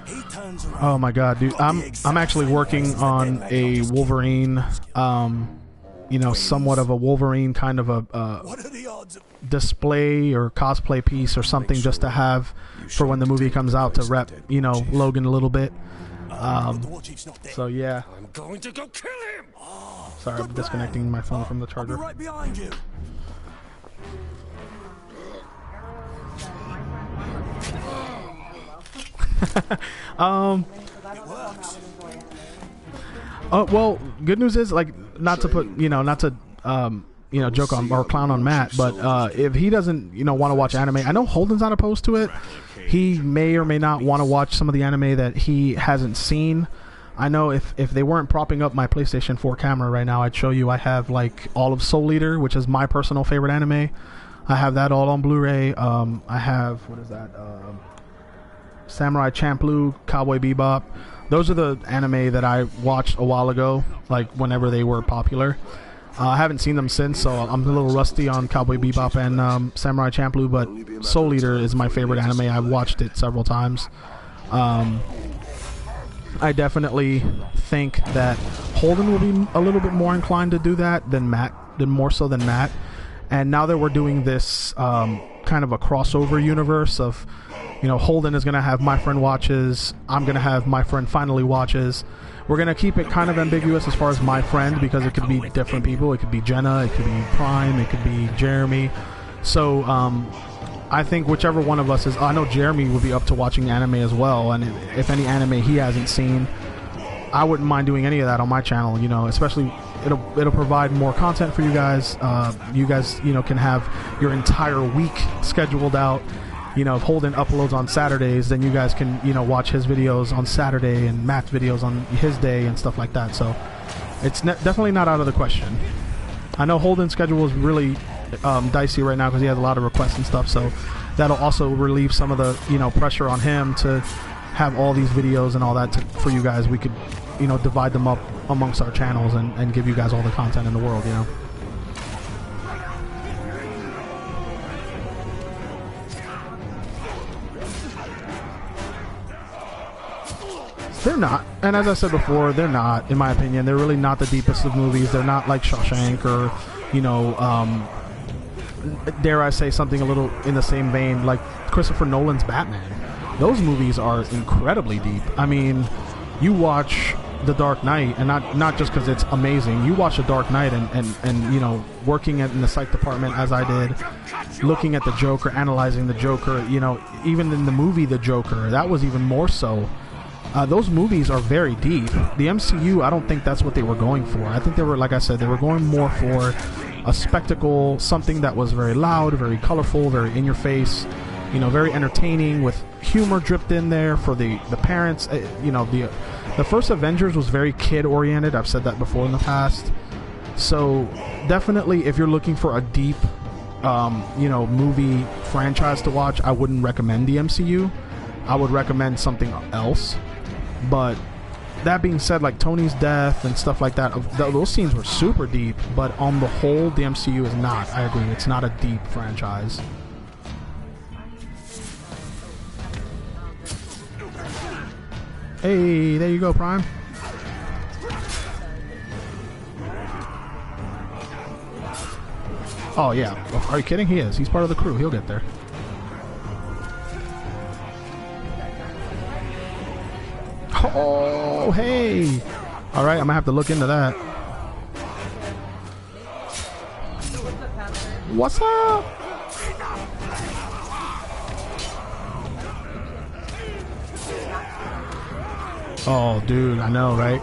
He turns around. Oh my god, dude! I'm actually working on a Wolverine, you know, somewhat of a Wolverine kind of a display or cosplay piece or something just to have for when the movie comes out to rep, you know, Logan a little bit. So yeah. I'm going to go kill him. Sorry, I'm disconnecting my phone from the charger. Right behind you. Well, good news is, like, not to joke on or clown on Matt, but if he doesn't, you know, want to watch anime, I know Holden's not opposed to it. He may or may not want to watch some of the anime that he hasn't seen. I know if they weren't propping up my PlayStation 4 camera right now, I'd show you. I have like all of Soul Eater, which is my personal favorite anime. I have that all on Blu-ray. I have, what is that? Samurai Champloo, Cowboy Bebop. Those are the anime that I watched a while ago, like whenever they were popular. I haven't seen them since, so I'm a little rusty on Cowboy Bebop and Samurai Champloo, but Soul Eater is my favorite anime. I've watched it several times. I definitely think that Holden will be a little bit more inclined to do that than Matt, more so than Matt. And now that we're doing this kind of a crossover universe of, you know, Holden is going to have My Friend Watches, I'm going to have My Friend Finally Watches. We're going to keep it kind of ambiguous as far as My Friend, because it could be different people. It could be Jenna, it could be Prime, it could be Jeremy. So I think whichever one of us is, I know Jeremy would be up to watching anime as well, and if any anime he hasn't seen, I wouldn't mind doing any of that on my channel, you know, especially it'll provide more content for you guys. You guys, you know, can have your entire week scheduled out. You know, if Holden uploads on Saturdays, then you guys can, you know, watch his videos on Saturday and Matt's videos on his day and stuff like that. So it's definitely not out of the question. I know Holden's schedule is really dicey right now because he has a lot of requests and stuff. So that'll also relieve some of the, you know, pressure on him to have all these videos and all that for you guys. We could, you know, divide them up amongst our channels and give you guys all the content in the world, you know. They're not, and as I said before, they're not, in my opinion. They're really not the deepest of movies. They're not like Shawshank or, you know, dare I say something a little in the same vein, like Christopher Nolan's Batman. Those movies are incredibly deep. I mean, you watch The Dark Knight, and not just because it's amazing. You watch The Dark Knight and you know, working in the psych department as I did, looking at the Joker, analyzing the Joker, you know, even in the movie The Joker, that was even more so. Those movies are very deep. The MCU, I don't think that's what they were going for. I think they were, like I said, they were going more for a spectacle, something that was very loud, very colorful, very in your face, you know, very entertaining with humor dripped in there for the parents. You know, the first Avengers was very kid oriented. I've said that before in the past. So definitely, if you're looking for a deep, you know, movie franchise to watch, I wouldn't recommend the MCU. I would recommend something else. But that being said, like Tony's death and stuff like that, those scenes were super deep. But on the whole, the MCU is not. I agree. It's not a deep franchise. Hey, there you go, Prime. Oh, yeah. Are you kidding? He is. He's part of the crew. He'll get there. Oh, hey. All right, I'm going to have to look into that. What's up? Oh, dude, I know, right?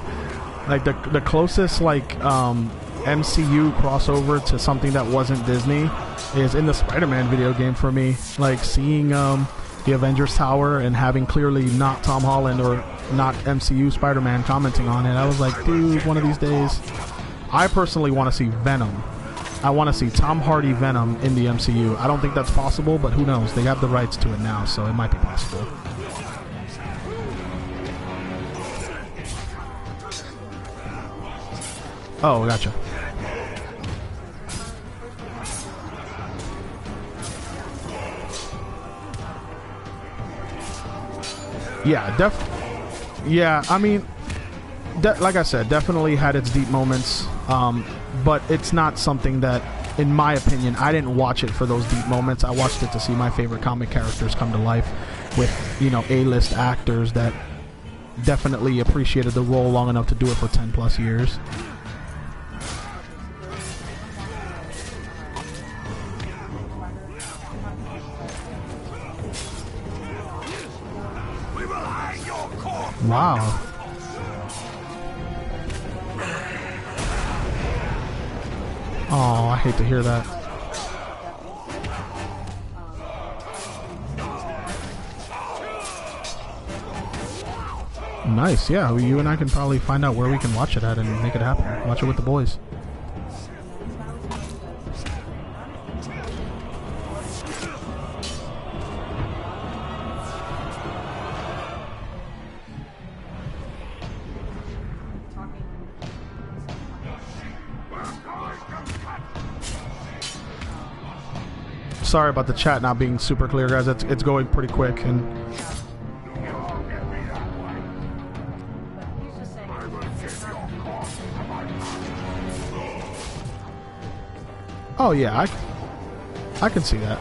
Like the closest like MCU crossover to something that wasn't Disney is in the Spider-Man video game for me. Like seeing the Avengers Tower and having clearly not Tom Holland or not MCU Spider-Man commenting on it. I was like, dude, one of these days. I personally want to see Venom. I want to see Tom Hardy Venom in the MCU. I don't think that's possible, but who knows? They have the rights to it now, so it might be possible. Oh, gotcha. Yeah, yeah, I mean, like I said, definitely had its deep moments, but it's not something that, in my opinion, I didn't watch it for those deep moments. I watched it to see my favorite comic characters come to life with, you know, A-list actors that definitely appreciated the role long enough to do it for 10 plus years. Wow. Oh, I hate to hear that. Nice, yeah. You and I can probably find out where we can watch it at and make it happen. Watch it with the boys. Sorry about the chat not being super clear, guys. It's going pretty quick. And Oh yeah, I can see that.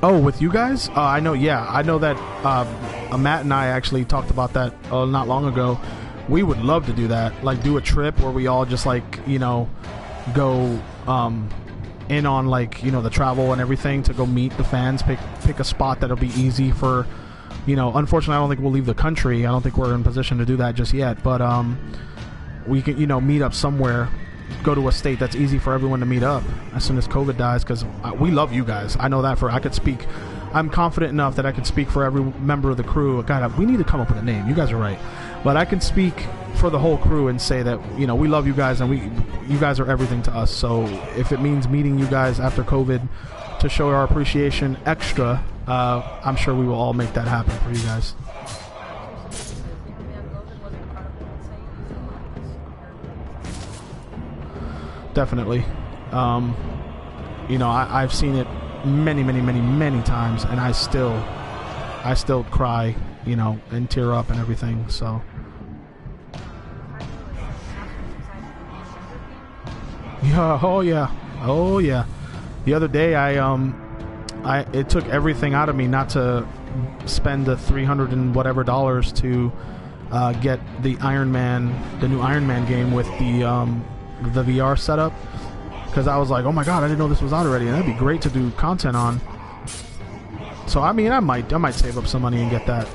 Oh, with you guys? I know. Yeah, I know that. Matt and I actually talked about that not long ago. We would love to do that. Like, do a trip where we all just, like, you know, go in on, like, you know, the travel and everything to go meet the fans. Pick a spot that'll be easy for, you know. Unfortunately, I don't think we'll leave the country. I don't think we're in position to do that just yet. But we can, you know, meet up somewhere. Go to a state that's easy for everyone to meet up as soon as COVID dies, because we love you guys. I know that I could speak. I'm confident enough that I could speak for every member of the crew. God, we need to come up with a name. You guys are right, but I can speak for the whole crew and say that, you know, we love you guys and you guys are everything to us. So if it means meeting you guys after COVID to show our appreciation extra, I'm sure we will all make that happen for you guys. Definitely. You know, I've seen it many times, and I still cry, you know, and tear up and everything. So yeah, oh yeah. The other day, it took everything out of me not to spend the $300 and whatever to get the Iron Man, the new Iron Man game with the VR setup, because I was like, oh my god, I didn't know this was out already, and that'd be great to do content on. So I mean, I might save up some money and get that.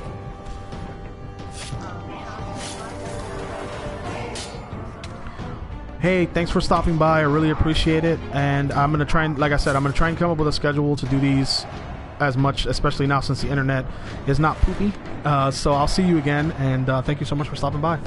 Hey, thanks for stopping by. I really appreciate it, and I'm gonna try and, like I said, I'm gonna try and come up with a schedule to do these as much, especially now since the internet is not poopy. So I'll see you again, and thank you so much for stopping by.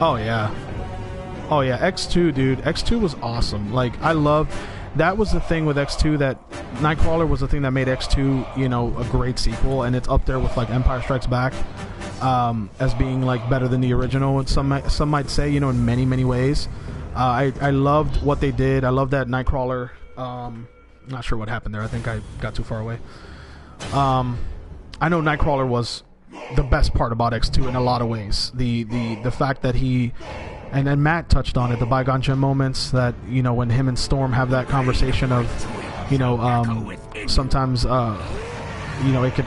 Oh yeah, oh yeah, X2, dude. X2 was awesome. Like, I loved, that was the thing with X2, that Nightcrawler was the thing that made X2, you know, a great sequel, and it's up there with like Empire Strikes Back as being like better than the original, and some might say, you know, in many ways. I loved what they did. I loved that Nightcrawler. Not sure what happened there. I think I got too far away. I know Nightcrawler was the best part about X2 in a lot of ways. The fact that he, and then Matt touched on it, the Bygone Gym moments, that, you know, when him and Storm have that conversation of, you know, sometimes you know, it could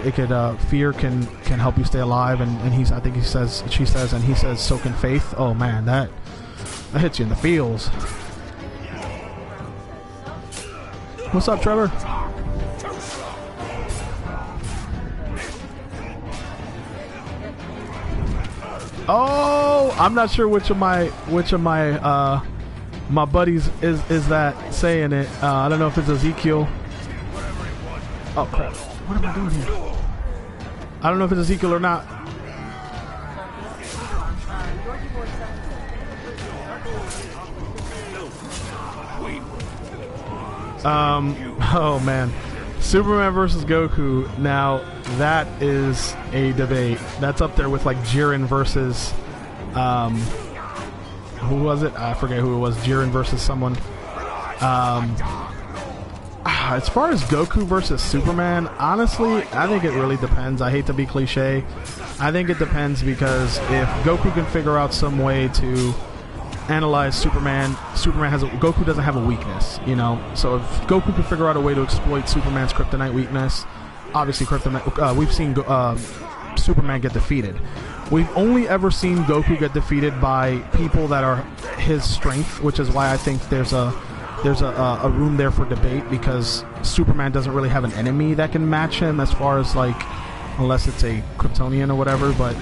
fear can help you stay alive, and she says so can faith. Oh man, that hits you in the feels. What's up, Trevor? Oh, I'm not sure which of my my buddies is that saying it. I don't know if it's Ezekiel. Oh crap! What am I doing here? I don't know if it's Ezekiel or not. Oh man, Superman versus Goku. Now that is a debate. That's up there with like Jiren versus who was it? I forget who it was. Jiren versus someone. As far as Goku versus Superman, honestly, I think it really depends. I hate to be cliche. I think it depends, because if Goku can figure out some way to analyze Superman, Goku doesn't have a weakness, you know. So if Goku can figure out a way to exploit Superman's kryptonite weakness, obviously kryptonite, we've seen Superman get defeated. We've only ever seen Goku get defeated by people that are his strength, which is why I think there's a room there for debate, because Superman doesn't really have an enemy that can match him, as far as like, unless it's a Kryptonian or whatever. But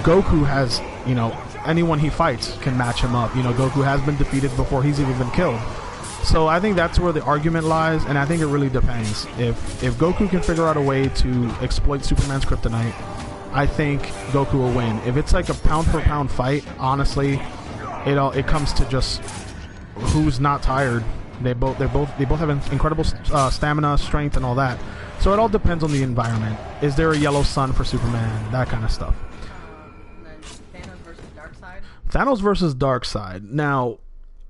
Goku has, you know, anyone he fights can match him up. You know, Goku has been defeated before he's even been killed. So I think that's where the argument lies, and I think it really depends. If Goku can figure out a way to exploit Superman's kryptonite, I think Goku will win. If it's like a pound for pound fight, honestly, it comes to just who's not tired. They both have incredible stamina, strength, and all that. So it all depends on the environment. Is there a yellow sun for Superman? That kind of stuff. And then Thanos versus Darkseid. Thanos versus Darkseid. Now,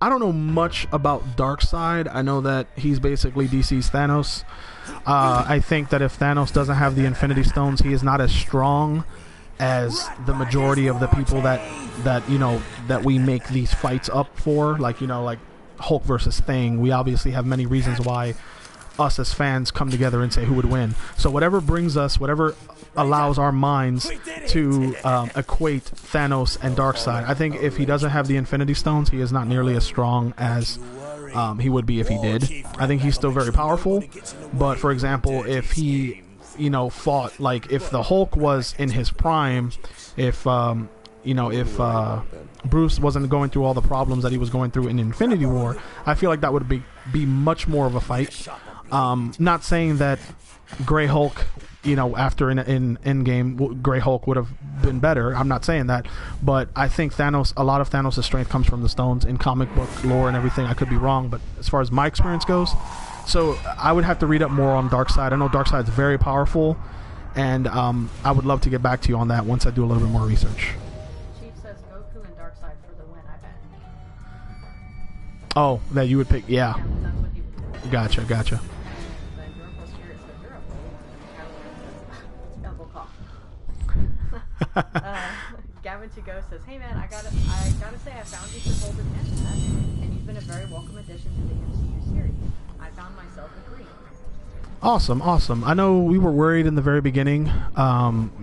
I don't know much about Darkseid. I know that he's basically DC's Thanos. I think that if Thanos doesn't have the Infinity Stones, he is not as strong as the majority of the people that we make these fights up for. Like Hulk versus Thing. We obviously have many reasons why us as fans come together and say who would win. So whatever allows our minds to equate Thanos and Darkseid. I think if he doesn't have the Infinity Stones, he is not nearly as strong as he would be if he did. I think he's still very powerful, but for example, if he fought, like if the Hulk was in his prime, if Bruce wasn't going through all the problems that he was going through in Infinity War, I feel like that would be much more of a fight. Not saying that Grey Hulk, after in Endgame, Grey Hulk would have been better. I'm not saying that, but I think a lot of Thanos' strength comes from the stones in comic book lore and everything. I could be wrong, but as far as my experience goes, so I would have to read up more on Darkseid. I know Darkseid's very powerful, and I would love to get back to you on that once I do a little bit more research. Chief says Goku and Darkseid for the win, I bet. Oh, that you would pick, yeah. Yeah, that's what he would do. Gotcha. And then Durable Spirit says you're up. Double call. Gavin to Go says, hey man, I gotta say I found you through Holden and Matt, and you've been a very welcome addition to the MCU series. I found myself agreeing. Awesome. I know we were worried in the very beginning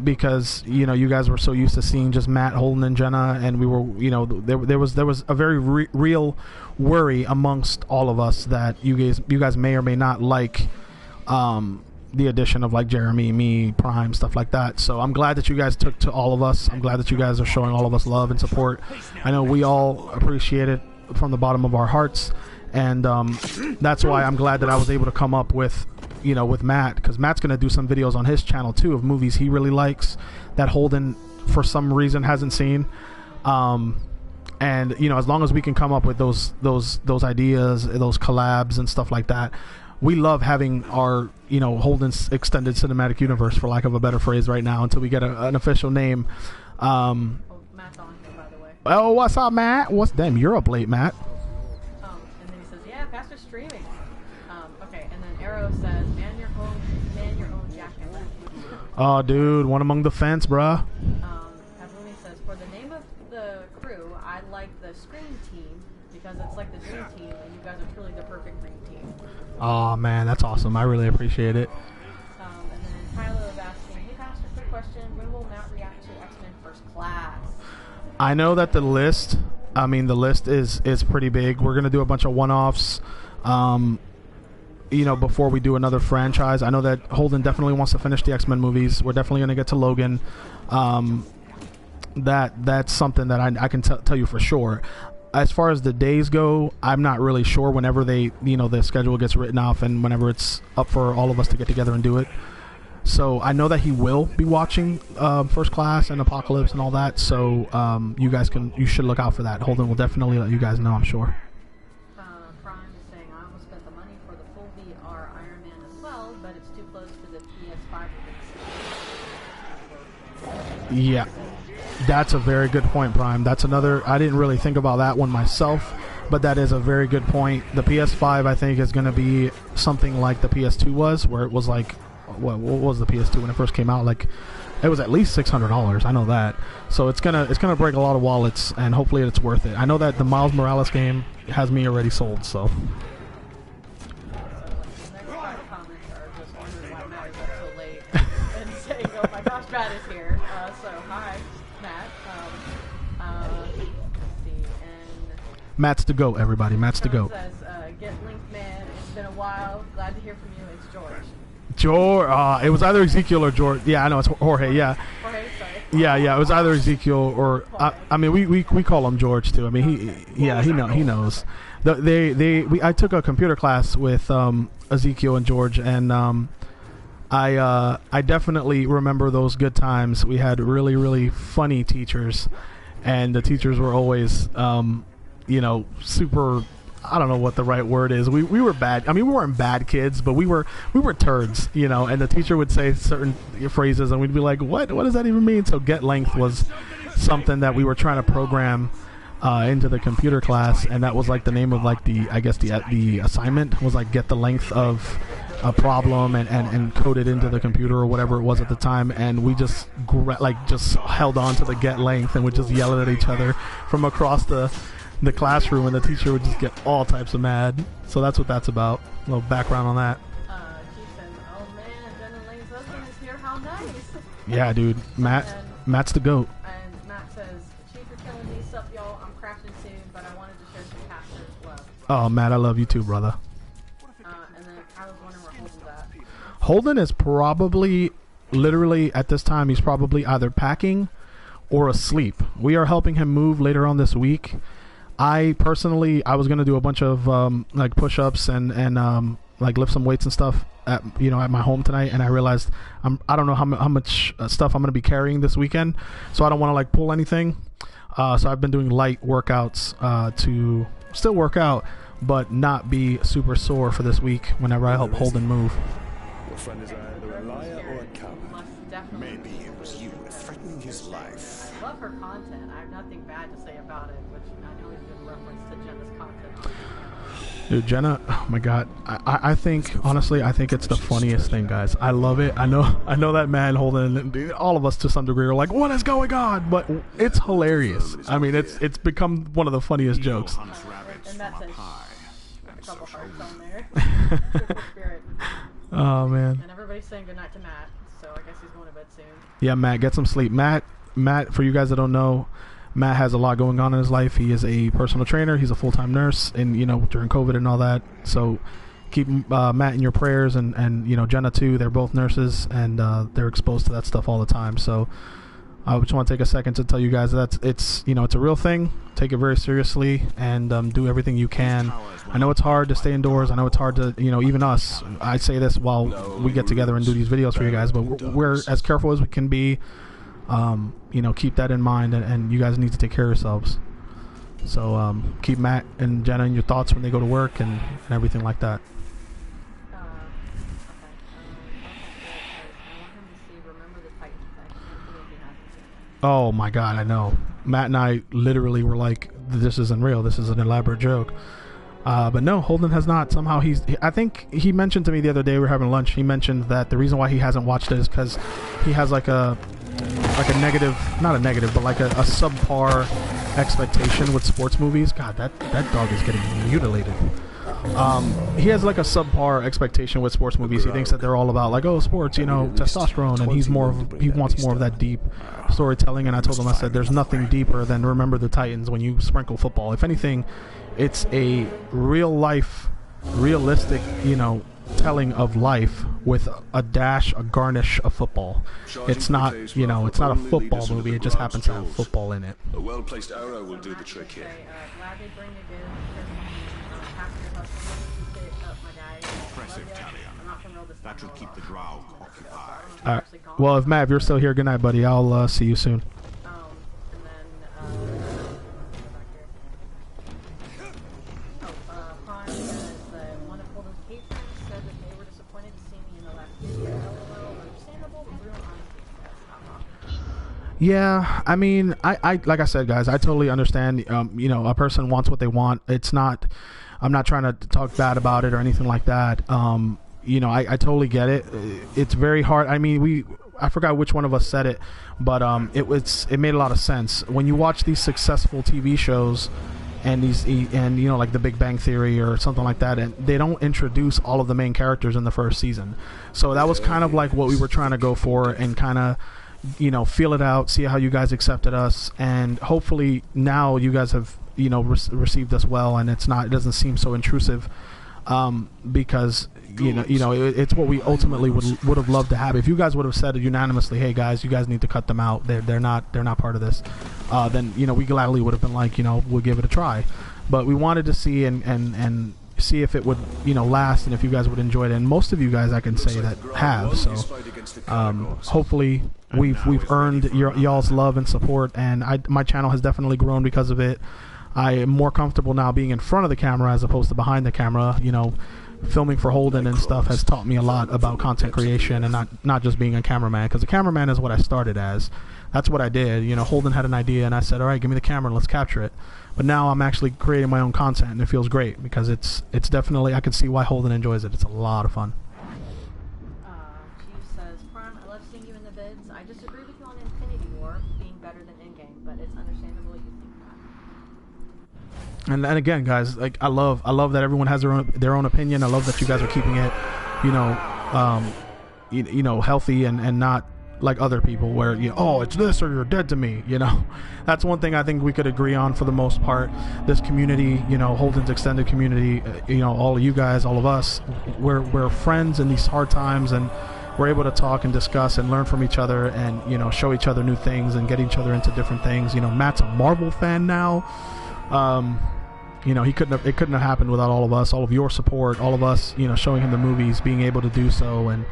because you guys were so used to seeing just Matt, Holden, and Jenna, and we were there was a very real worry amongst all of us that you guys may or may not like the addition of like Jeremy, me, Prime, stuff like that. So I'm glad that you guys took to all of us. I'm glad that you guys are showing all of us love and support. I know we all appreciate it from the bottom of our hearts, and that's why I'm glad that I was able to come up with Matt, because Matt's going to do some videos on his channel too of movies he really likes that Holden for some reason hasn't seen. And as long as we can come up with those ideas, those collabs and stuff like that, we love having our Holden's extended cinematic universe, for lack of a better phrase, right now until we get an official name. Matt's on here, by the way. Oh, what's up, Matt? Damn, you're up late, Matt. And then he says, yeah, Pastor's streaming. Okay, and then Arrow says, man your own jacket. Oh, dude, one among the fence, bruh. Kazumi says, for the name of the crew, I like the Scream Team because it's like the dream team, and you guys are truly the perfect dream team. Oh man, that's awesome. I really appreciate it. And then Tyler was asking, hey Pastor, quick question, when will Matt react to X-Men First Class? I know that the list is pretty big. We're gonna do a bunch of one-offs before we do another franchise. I know that Holden definitely wants to finish the X-Men movies. We're definitely gonna get to Logan. That's something that I can tell you for sure. As far as the days go, I'm not really sure whenever the schedule gets written off and whenever it's up for all of us to get together and do it. So I know that he will be watching First Class and Apocalypse and all that. So you should look out for that. Holden will definitely let you guys know, I'm sure. Prime is saying, I almost spent the money for the full VR Iron Man as well, but it's too close to the PS5. Yeah. That's a very good point, Prime. That's another. I didn't really think about that one myself, but that is a very good point. The PS5, I think, is going to be something like the PS2 was, where it was like, what was the PS2 when it first came out? Like, it was at least $600. I know that. So it's gonna break a lot of wallets, and hopefully it's worth it. I know that the Miles Morales game has me already sold. So. Oh my gosh, Matt is here. So hi, Matt. Let's see, and Matt's to go, everybody. Matt's to go. Says, get linked, man. It's been a while. Glad to hear from you. It's George. It was either Ezekiel or George. Yeah, I know it's Jorge. Yeah. Jorge, sorry. Yeah. It was either Ezekiel or I mean, we call him George too. I mean, he knows. I took a computer class with Ezekiel and George, and I definitely remember those good times. We had really, really funny teachers, and the teachers were always, super I don't know what the right word is. We were bad. I mean, we weren't bad kids, but we were turds, you know. And the teacher would say certain phrases, and we'd be like, "What does that even mean?" So get length was something that we were trying to program into the computer class, and that was like the name of like the assignment was like get the length of a problem and code it into the computer or whatever it was at the time. And we just just held on to the get length and would just yell it at each other from across the classroom, and the teacher would just get all types of mad. So that's what that's about. A little background on that. She says, "Oh man, Jen and Lane's husband is here. How nice." Yeah, dude. Matt's the GOAT. And Matt says, "Chief, you're killing me. Sup, y'all? I'm crafting soon, but I wanted to share some Pastor's love." Oh, Matt, I love you too, brother. And then I was wondering where Holden's at. Holden is probably, literally at this time, he's probably either packing or asleep. We are helping him move later on this week. I personally, I was gonna do a bunch of like push-ups and like lift some weights and stuff at my home tonight, and I realized I don't know how much stuff I'm gonna be carrying this weekend, so I don't want to like pull anything. So I've been doing light workouts to still work out, but not be super sore for this week whenever I help Holden move. Your friend is either a liar or a coward. Maybe it was you threatening his life. I love her content. I have nothing bad to say about it, which I know is a good reference to Jenna's content. Dude, Jenna, oh my god, I think, honestly, I think it's the funniest thing, guys. I love it. I know that man Holden, all of us to some degree are like, what is going on? But it's hilarious. I mean, it's become one of the funniest jokes. And that says a couple hearts on there. Spirit. Oh man. And everybody's saying goodnight to Matt, so I guess he's going to bed soon. Yeah, Matt, get some sleep. Matt, for you guys that don't know, Matt has a lot going on in his life. He is a personal trainer. He's a full-time nurse, and during COVID and all that. So keep Matt in your prayers, and Jenna too. They're both nurses, and they're exposed to that stuff all the time. So I just want to take a second to tell you guys that it's a real thing. Take it very seriously, and do everything you can. I know it's hard to stay indoors. I know it's hard to, even us. I say this while we get together and do these videos for you guys, but we're as careful as we can be. Keep that in mind, and you guys need to take care of yourselves. So keep Matt and Jenna in your thoughts when they go to work and everything like that. Oh my god, I know. Matt and I literally were like, this isn't real, this is an elaborate joke. But no, Holden has not. Somehow I think he mentioned to me the other day, we were having lunch, he mentioned that the reason why he hasn't watched it is because he has like a negative, not a negative, but like a subpar expectation with sports movies. God, that dog is getting mutilated. He has like a subpar expectation with sports movies. He thinks that they're all about like, oh, sports, testosterone, and he wants more of that deep storytelling. And I told him, I said, there's nothing deeper than Remember the Titans when you sprinkle football. If anything, it's a real life, realistic, telling of life with a garnish of football. It's not, it's not a football movie. It just happens to have football in it. A well-placed arrow will do the trick here. Impressive, Talia. That should keep the drow occupied. All right. Well, if you're still here, good night, buddy. I'll see you soon. Yeah, I mean, I like I said, guys, I totally understand. A person wants what they want. I'm not trying to talk bad about it or anything like that. I totally get it. It's very hard. I mean, I forgot which one of us said it, but it made a lot of sense when you watch these successful TV shows and like The Big Bang Theory or something like that, and they don't introduce all of the main characters in the first season. So that was kind of like what we were trying to go for, and kind of feel it out, see how you guys accepted us, and hopefully now you guys have received us well, and it doesn't seem so intrusive, because it's what we ultimately would have loved to have. If you guys would have said unanimously, hey guys, you guys need to cut them out, they're not part of this, then we gladly would have been like, we'll give it a try. But we wanted to see and see if it would last, and if you guys would enjoy it, and most of you guys I can say that have. So hopefully we've earned y'all's love and support, and my channel has definitely grown because of it. I am more comfortable now being in front of the camera as opposed to behind the camera. You know, filming for Holden and stuff has taught me a lot about content creation and not just being a cameraman, because a cameraman is what I started as. That's what I did. You know, Holden had an idea and I said, all right, give me the camera and let's capture it. But now I'm actually creating my own content, and it feels great because it's definitely, I can see why Holden enjoys it. It's a lot of fun. Chief says, Prime, I love seeing you in the vids. I disagree with you on Infinity War being better than Endgame, but it's understandable you think that. And again, guys, like I love that everyone has their own opinion. I love that you guys are keeping it, you know, healthy and not like other people where oh, it's this or you're dead to me. You know, that's one thing I think we could agree on for the most part. This community, you know, Holden's extended community, you know, all of you guys, all of us, we're friends in these hard times, and we're able to talk and discuss and learn from each other, and you know, show each other new things and get each other into different things. You know, Matt's a Marvel fan now. You know, it couldn't have happened without all of us, all of your support, all of us, you know, showing him the movies, being able to do so, and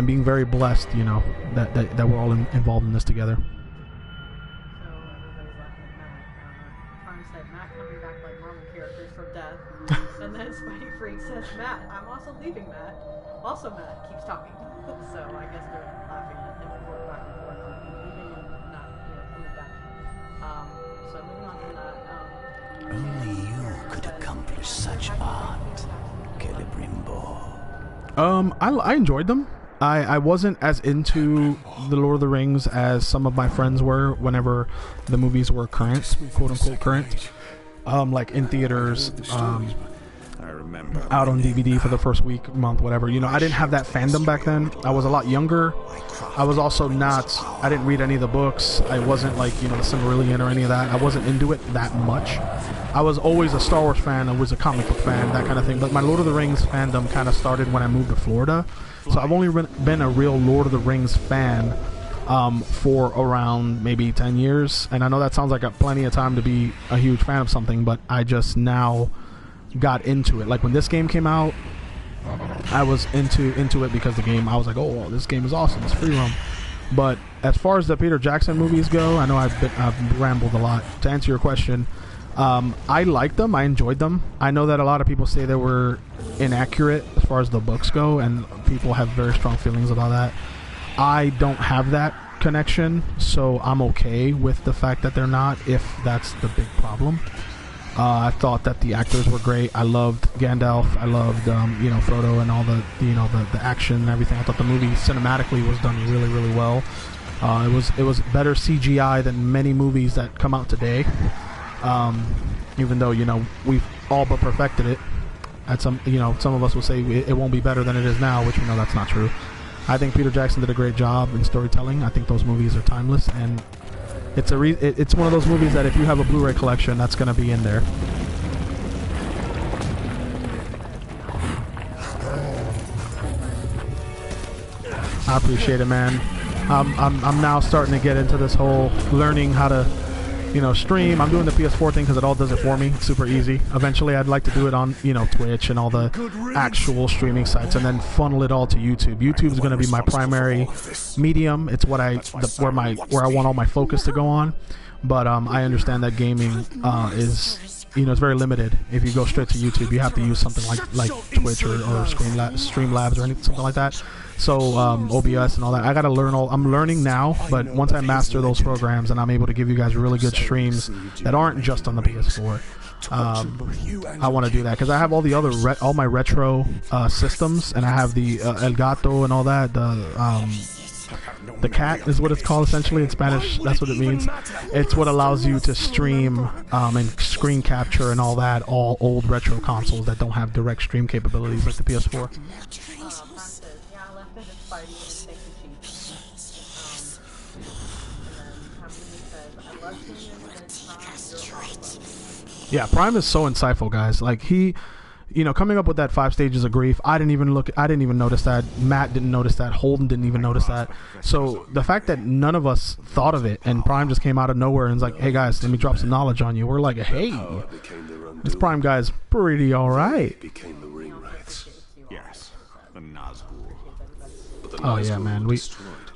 being very blessed, you know, that we're all involved in this together. So everybody's laughing at Matt. Prime said, Matt coming back like Marvel characters from death. And then Spidey Freak says, Matt, I'm also leaving Matt. Also Matt keeps talking. So I guess they're laughing at him back and forth on leaving and not, you know, coming back. So moving on from that. Only you could accomplish such art, Celebrimbor. I enjoyed them. I wasn't as into the Lord of the Rings as some of my friends were whenever the movies were current, quote unquote current. Like in theaters, out on DVD for the first week, month, whatever. You know, I didn't have that fandom back then. I was a lot younger. I was also I didn't read any of the books. I wasn't like, you know, the Silmarillion or any of that. I wasn't into it that much. I was always a Star Wars fan. I was a comic book fan, that kind of thing. But my Lord of the Rings fandom kind of started when I moved to Florida. So I've only been a real Lord of the Rings fan for around maybe 10 years. And I know that sounds like plenty of time to be a huge fan of something, but I just now got into it. Like when this game came out, I was into it because the game, I was like, oh, well, this game is awesome. It's free roam. But as far as the Peter Jackson movies go, I know I've rambled a lot. To answer your question, I liked them. I enjoyed them. I know that a lot of people say they were inaccurate as far as the books go, and people have very strong feelings about that. I don't have that connection, so I'm okay with the fact that they're not, if that's the big problem. I thought that the actors were great. I loved Gandalf. I loved you know, Frodo and all the, you know, the action and everything. I thought the movie cinematically was done really, really well. It was better CGI than many movies that come out today. Even though, you know, we've all but perfected it. At some of us will say it won't be better than it is now, which we know that's not true. I think Peter Jackson did a great job in storytelling. I think those movies are timeless, and it's one of those movies that if you have a Blu-ray collection, that's going to be in there. I appreciate it, man. I'm now starting to get into this whole learning how to, you know, stream. I'm doing the PS4 thing because it all does it for me. It's super easy. Eventually, I'd like to do it on, you know, Twitch and all the actual streaming sites, and then funnel it all to YouTube. YouTube is going to be my primary medium. It's where I want all my focus to go on. But I understand that gaming is, you know, it's very limited. If you go straight to YouTube, you have to use something like Twitch or Streamlabs or something like that. So OBS and all that, I gotta learn I'm learning now, but once I master those programs and I'm able to give you guys really good streams that aren't just on the PS4, I want to do that because I have all the other all my retro systems, and I have the Elgato and all that. The cat is what it's called essentially in Spanish. That's what it means. It's what allows you to stream and screen capture and all that, all old retro consoles that don't have direct stream capabilities like the PS4. Yeah, Prime is so insightful, guys. Like he, you know, coming up with that 5 stages of grief, I didn't even notice that. Matt didn't notice that. Holden didn't even notice that. So the fact that none of us thought of it, and Prime just came out of nowhere and was like, hey guys, let me drop some knowledge on you. We're like, hey, this Prime guy's pretty alright. Yes, the Nazgul. Oh yeah, man. We,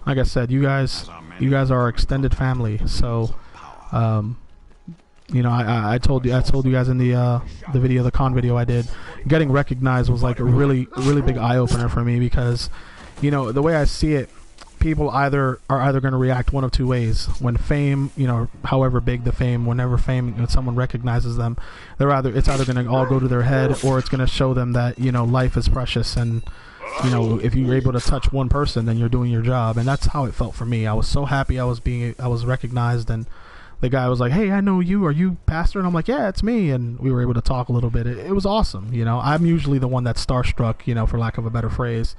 like I said, you guys are our extended family. So, You know, I told you guys in the video, the con video I did, getting recognized was like a really big eye opener for me, because, you know, the way I see it, people are either going to react one of two ways. When fame, you know, however big the fame, whenever someone recognizes them, it's either going to all go to their head, or it's going to show them that, you know, life is precious, and, you know, if you're able to touch one person, then you're doing your job. And that's how it felt for me. I was so happy I was recognized, and the guy was like, "Hey, I know you. Are you Pastor?" And I'm like, "Yeah, it's me." And we were able to talk a little bit. It was awesome. You know, I'm usually the one that's starstruck, you know, for lack of a better phrase.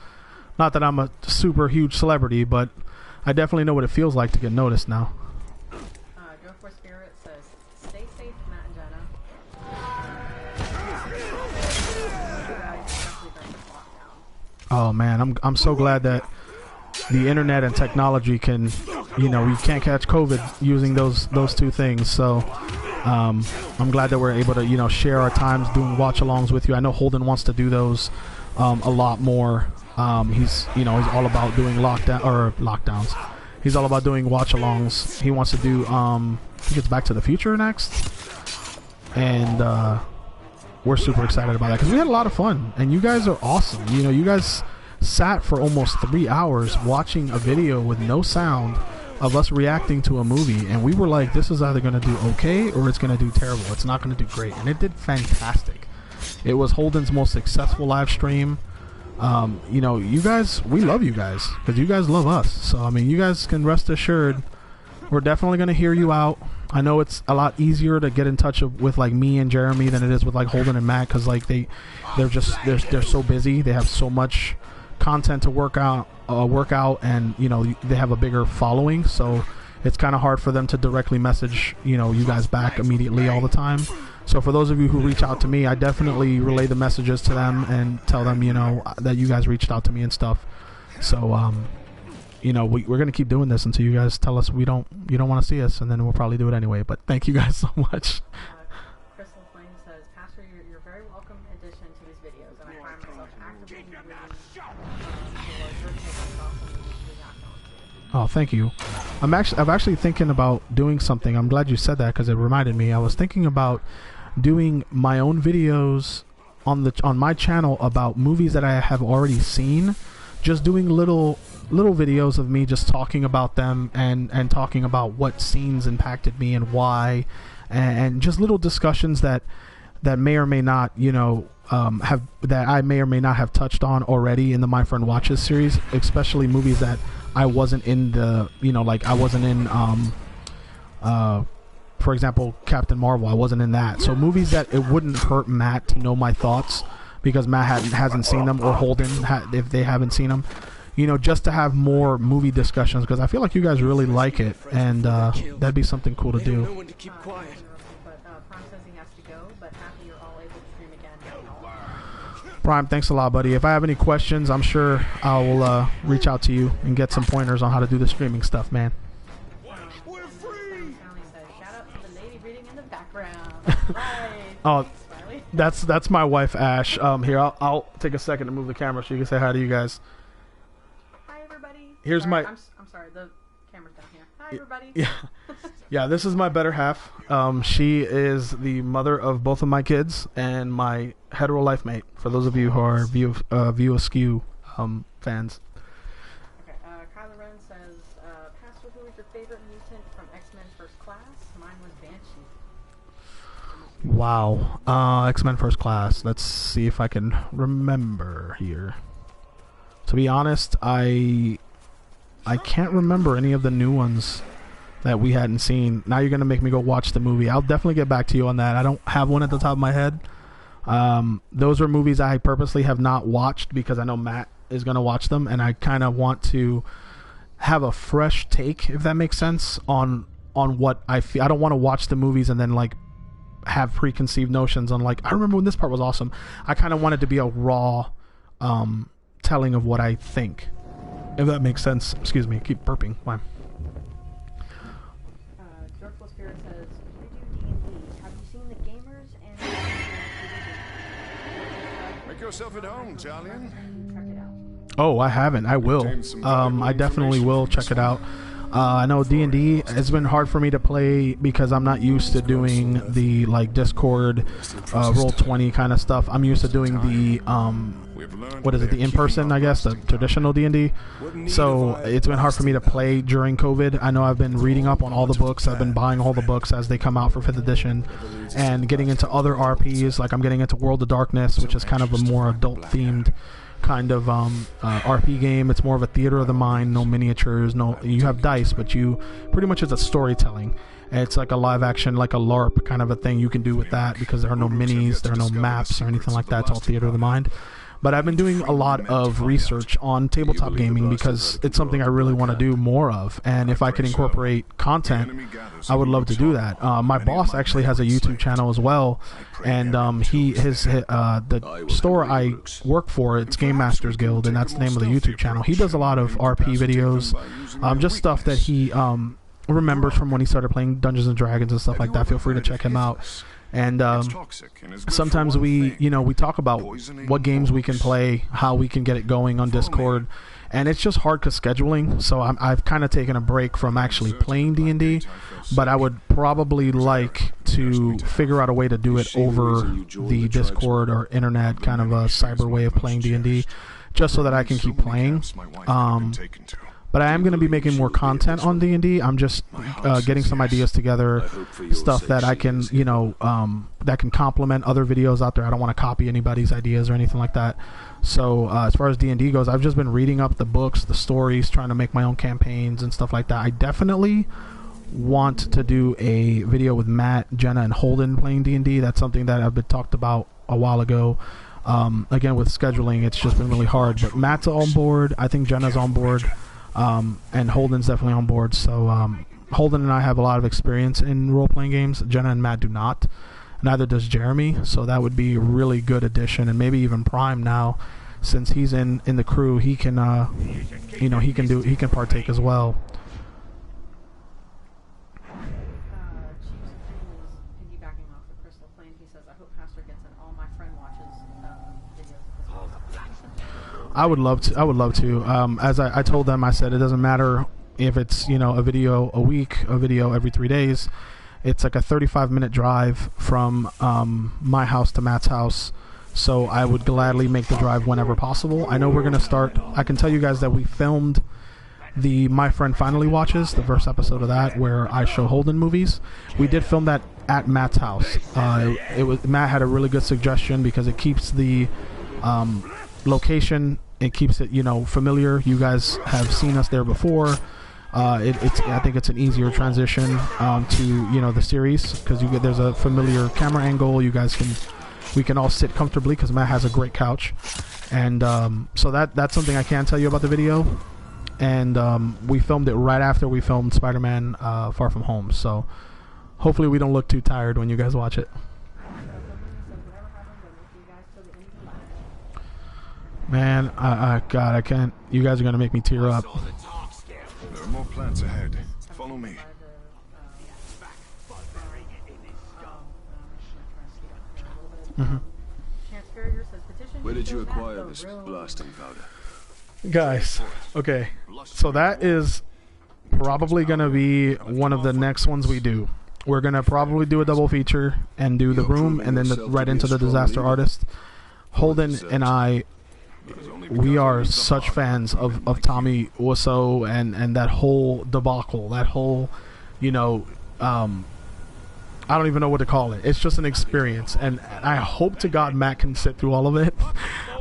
Not that I'm a super huge celebrity, but I definitely know what it feels like to get noticed now. Go for Spirit says, "Stay safe, Matt and Jenna." Oh man, I'm so glad that the internet and technology can, you know, you can't catch COVID using those two things. So I'm glad that we're able to, you know, share our times doing watch-alongs with you. I know Holden wants to do those a lot more. He's all about doing lockdowns. He's all about doing watch-alongs. He wants to do I think it's Back to the Future next, and we're super excited about that because we had a lot of fun, and you guys are awesome. You know, you guys sat for almost 3 hours watching a video with no sound of us reacting to a movie, and we were like, this is either going to do okay or it's going to do terrible. It's not going to do great, and it did fantastic. It was Holden's most successful live stream. You know, you guys, we love you guys because you guys love us. So I mean, you guys can rest assured we're definitely going to hear you out. I know it's a lot easier to get in touch with like me and Jeremy than it is with like Holden and Matt, because like they're so busy. They have so much content to work out, and you know, they have a bigger following, so it's kind of hard for them to directly message, you know, you guys back immediately all the time. So for those of you who reach out to me, I definitely relay the messages to them and tell them, you know, that you guys reached out to me and stuff. So you know, we're gonna keep doing this until you guys tell us you don't want to see us, and then we'll probably do it anyway. But thank you guys so much. Crystal Flame says, "Pastor, you're very welcome addition to these videos, and I find myself actively reading for your take on movies we got going to." Oh, thank you. I'm actually thinking about doing something. I'm glad you said that because it reminded me. I was thinking about doing my own videos on my channel about movies that I have already seen. Just doing little videos of me just talking about them and talking about what scenes impacted me and why, and just little discussions that may or may not, you know, that I may or may not have touched on already in the My Friend Watches series, especially movies that I wasn't in the, you know, like I wasn't in for example, Captain Marvel. I wasn't in that. So movies that it wouldn't hurt Matt to know my thoughts, because Matt hasn't seen them, or Holden if they haven't seen them, you know, just to have more movie discussions, because I feel like you guys really like it, and that'd be something cool to do. Prime, thanks a lot, buddy. If I have any questions, I'm sure I will reach out to you and get some pointers on how to do the streaming stuff, man. Oh, that's my wife, Ash. Here, I'll take a second to move the camera so you can say hi to you guys. Hi, everybody. Here's sorry, I'm sorry, the camera's down here. Hi, everybody. Yeah, yeah. This is my better half. She is the mother of both of my kids and my hetero life mate. For those of you who are View Askew fans. Okay, Kyla Wren says, "Pastor, who is your favorite mutant from X-Men First Class? Mine was Banshee." Wow. X-Men First Class. Let's see if I can remember here. To be honest, I can't remember any of the new ones that we hadn't seen. Now you're going to make me go watch the movie. I'll definitely get back to you on that. I don't have one at the top of my head. Those are movies I purposely have not watched because I know Matt is going to watch them, and I kind of want to have a fresh take, if that makes sense, on what I feel. I don't want to watch the movies and then like have preconceived notions on like, I remember when this part was awesome. I kind of want it to be a raw telling of what I think, if that makes sense. Excuse me, keep burping. Why? Joyful Spirit says, "You do D&D. Have you seen The Gamers and Make yourself at home, Italian. check it out?" Oh, I haven't. I will. I definitely will check it out. I know D&D, it's been hard for me to play because I'm not used to doing the like Discord, Roll20 kind of stuff. I'm used to doing the what is it, the in-person, I guess, the traditional D&D. So it's been hard for me to play during COVID. I know I've been reading up on all the books. I've been buying all the books as they come out for 5th edition, and getting into other RPs. Like I'm getting into World of Darkness, which is kind of a more adult-themed kind of RP game. It's more of a theater of the mind, no miniatures, no, you have dice, but you pretty much, it's a storytelling. It's like a live action, like a LARP kind of a thing you can do with that, because there are no minis, there are no maps or anything like that. It's all theater of the mind. But I've been doing a lot of research on tabletop gaming because it's something I really want to do more of, and if I can incorporate content, I would love to do that. My boss actually has a YouTube channel as well, and the store I work for, it's Game Masters Guild, and that's the name of the YouTube channel. He does a lot of RP videos, just stuff that he remembers from when he started playing Dungeons and Dragons and stuff like that. Feel free to check him out. And sometimes we talk about what games we can play, how we can get it going on Discord, and it's just hard because scheduling. So I've kind of taken a break from actually playing D&D, but I would probably like to figure out a way to do it over the Discord or internet, kind of a cyber way of playing D&D, just so that I can keep playing. But I am going to be making more content on D&D. I'm just getting some ideas together, stuff that I can, that can complement other videos out there. I don't want to copy anybody's ideas or anything like that. So as far as D&D goes, I've just been reading up the books, the stories, trying to make my own campaigns and stuff like that. I definitely want to do a video with Matt, Jenna, and Holden playing D&D. That's something that I've been talked about a while ago. Again, with scheduling, it's just been really hard. But Matt's on board. I think Jenna's on board. And Holden's definitely on board. So Holden and I have a lot of experience in role-playing games. Jenna and Matt do not. Neither does Jeremy. So that would be a really good addition, and maybe even Prime now, since he's in the crew. He can, he can partake as well. I would love to. As I told them, I said it doesn't matter if it's a video a week, a video every 3 days. It's like a 35-minute drive from my house to Matt's house, so I would gladly make the drive whenever possible. I know we're gonna start. I can tell you guys that we filmed the My Friend Finally Watches, the first episode of that, where I show Holden movies. We did film that at Matt's house. Matt had a really good suggestion because it keeps the location, it keeps it familiar. You guys have seen us there before. I think it's an easier transition to the series, because there's a familiar camera angle. We can all sit comfortably because Matt has a great couch, and so that's something I can tell you about the video. And we filmed it right after we filmed Spider-Man Far From Home, so hopefully we don't look too tired when you guys watch it. Man, God, I can't. You guys are gonna make me tear up. There are more plants ahead. Follow me. Mm-hmm. Where did you acquire this blasting powder? Guys, okay, so that is probably gonna be one of the next ones we do. We're gonna probably do a double feature and do The Room, and then right into the Disaster Artist. Holden and I, we are such fans of Tommy Wiseau and that whole debacle, that whole, I don't even know what to call it. It's just an experience, and I hope to God Matt can sit through all of it.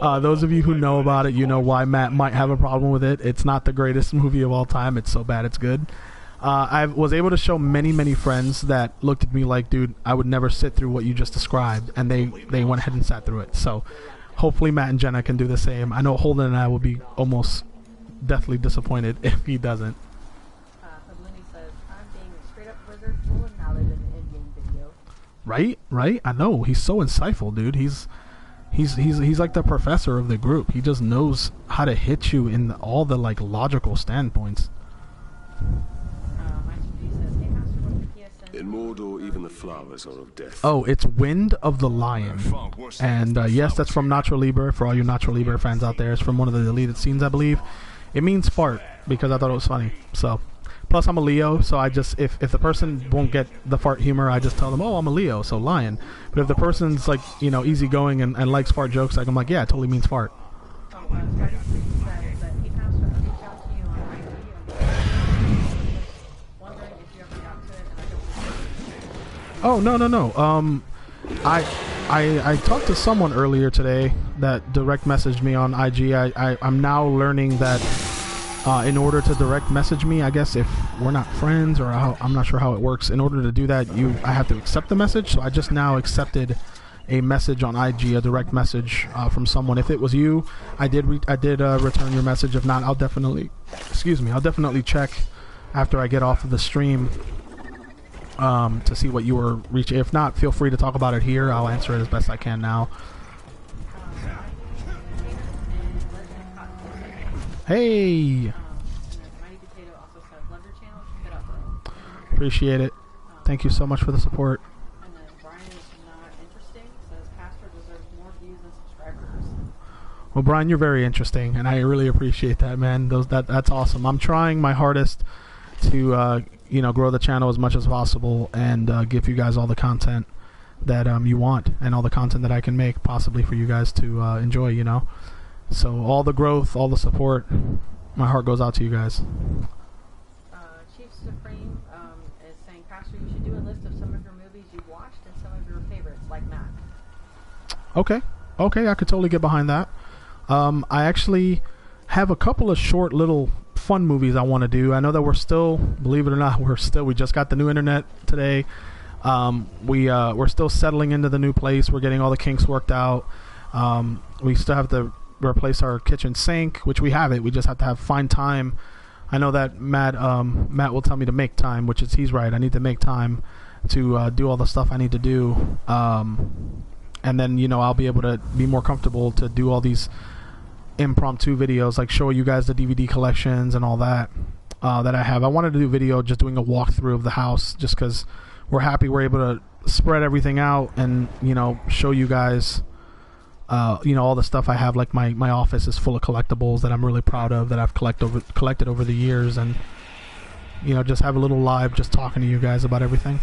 Those of you who know about it, you know why Matt might have a problem with it. It's not the greatest movie of all time. It's so bad it's good. I was able to show many friends that looked at me like, dude, I would never sit through what you just described, and they went ahead and sat through it. So hopefully Matt and Jenna can do the same. I know Holden and I will be almost deathly disappointed if he doesn't. Right? I know. He's so insightful, dude. He's like the professor of the group. He just knows how to hit you in all the logical standpoints. In Mordor, even the flowers are of death. Oh, it's Wind of the Lion. And yes, that's from Nacho Libre. For all you Nacho Libre fans out there, it's from one of the deleted scenes, I believe. It means fart, because I thought it was funny. So, Plus, I'm a Leo, so I just if the person won't get the fart humor, I just tell them, oh, I'm a Leo, so lion. But if the person's like, you know, easygoing and likes fart jokes, like I'm like, yeah, it totally means fart. Oh, no. I talked to someone earlier today that direct messaged me on IG. I'm now learning that in order to direct message me, I guess if we're not friends or I'm not sure how it works, in order to do that, I have to accept the message. So I just now accepted a message on IG, a direct message from someone. If it was you, I did return your message. If not, I'll definitely check after I get off of the stream to see what you were reaching. If not, feel free to talk about it here. I'll answer it as best I can now. Hey! Appreciate it. Thank you so much for the support. And then Brian is not interesting. Says Pastor deserves more views and subscribers. Well, Brian, you're very interesting, and I really appreciate that, man. That's awesome. I'm trying my hardest to grow the channel as much as possible and give you guys all the content that you want and all the content that I can make possibly for you guys to enjoy, you know. So all the growth, all the support, my heart goes out to you guys. Chief Supreme is saying, Pastor, you should do a list of some of your movies you watched and some of your favorites, like Matt. Okay, I could totally get behind that. I actually have a couple of short little fun movies I want to do. I know that we're still, believe it or not, we just got the new internet today. We're still settling into the new place. We're getting all the kinks worked out. We still have to replace our kitchen sink, which we have it. We just have to find time. I know that Matt will tell me to make time, which is, he's right. I need to make time to do all the stuff I need to do. And then, you know, I'll be able to be more comfortable to do all these impromptu videos, like show you guys the DVD collections and all that that I have. I wanted to do a video just doing a walkthrough of the house, just because we're happy we're able to spread everything out and, you know, show you guys all the stuff I have. Like my office is full of collectibles that I'm really proud of, that I've collected over the years, and, you know, just have a little live just talking to you guys about everything.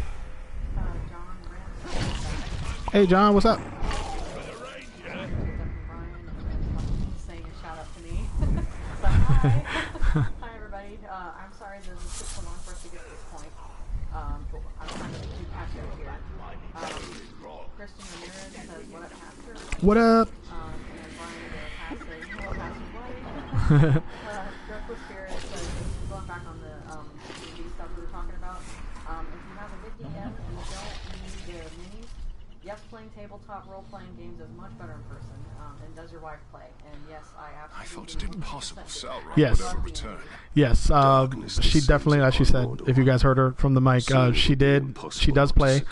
Hey John, what's up? Hi. Hi everybody. I'm sorry this took so long for us to get to this point. But I'm trying to do Pastor here. Kristen Ramirez says, what up, Pastor? What up? And Brian says, hello, Pastor. Dreadful Spirit says, going back on the TV stuff we were talking about. If you have a big DM and you don't need the minis, yes, playing tabletop role-playing games is much better in person. And does your wife play? And yes, I absolutely. I thought it impossible. Sell right yes. without a return. Yes. She definitely, as she said, if you guys heard her from the mic, she does play.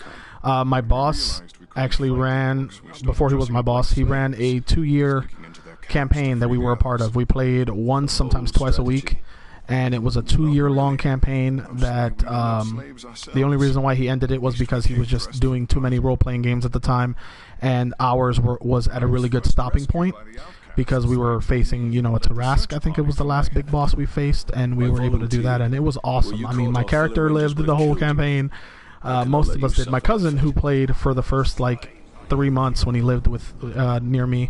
My boss actually ran, before he was my boss, he ran a 2-year campaign that we were a part of. We played once, sometimes twice a week. And it was a 2-year-long campaign that the only reason why he ended it was because he was just doing too many role-playing games at the time, and ours was at a really good stopping point because we were facing, you know, a Tarask. I think it was the last big boss we faced, and we were able to do that, and it was awesome. I mean, my character lived the whole campaign. Most of us did. My cousin, who played for the first, 3 months when he lived with near me,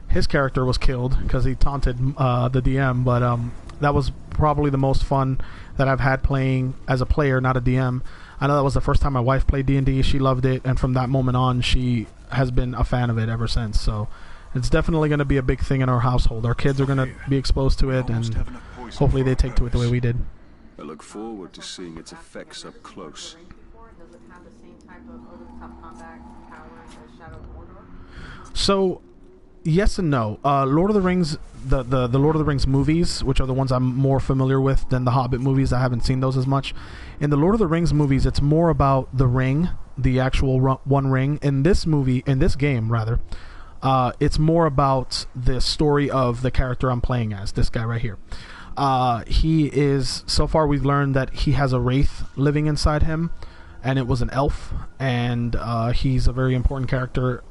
his character was killed because he taunted the DM, but that was probably the most fun that I've had playing as a player, not a DM. I know that was the first time my wife played D&D. She loved it, and from that moment on, she has been a fan of it ever since. So it's definitely going to be a big thing in our household. Our kids are going to be exposed to it, and hopefully they take to it the way we did. I look forward to seeing its effects up close. Does it have the same type of over-the-top combat powers as Shadow of Mordor? So, yes and no. Lord of the Rings, the Lord of the Rings movies, which are the ones I'm more familiar with than the Hobbit movies. I haven't seen those as much. In the Lord of the Rings movies, it's more about the ring, the actual one ring. In this game, it's more about the story of the character I'm playing as, this guy right here. He is, so far we've learned that he has a wraith living inside him, and it was an elf, and he's a very important character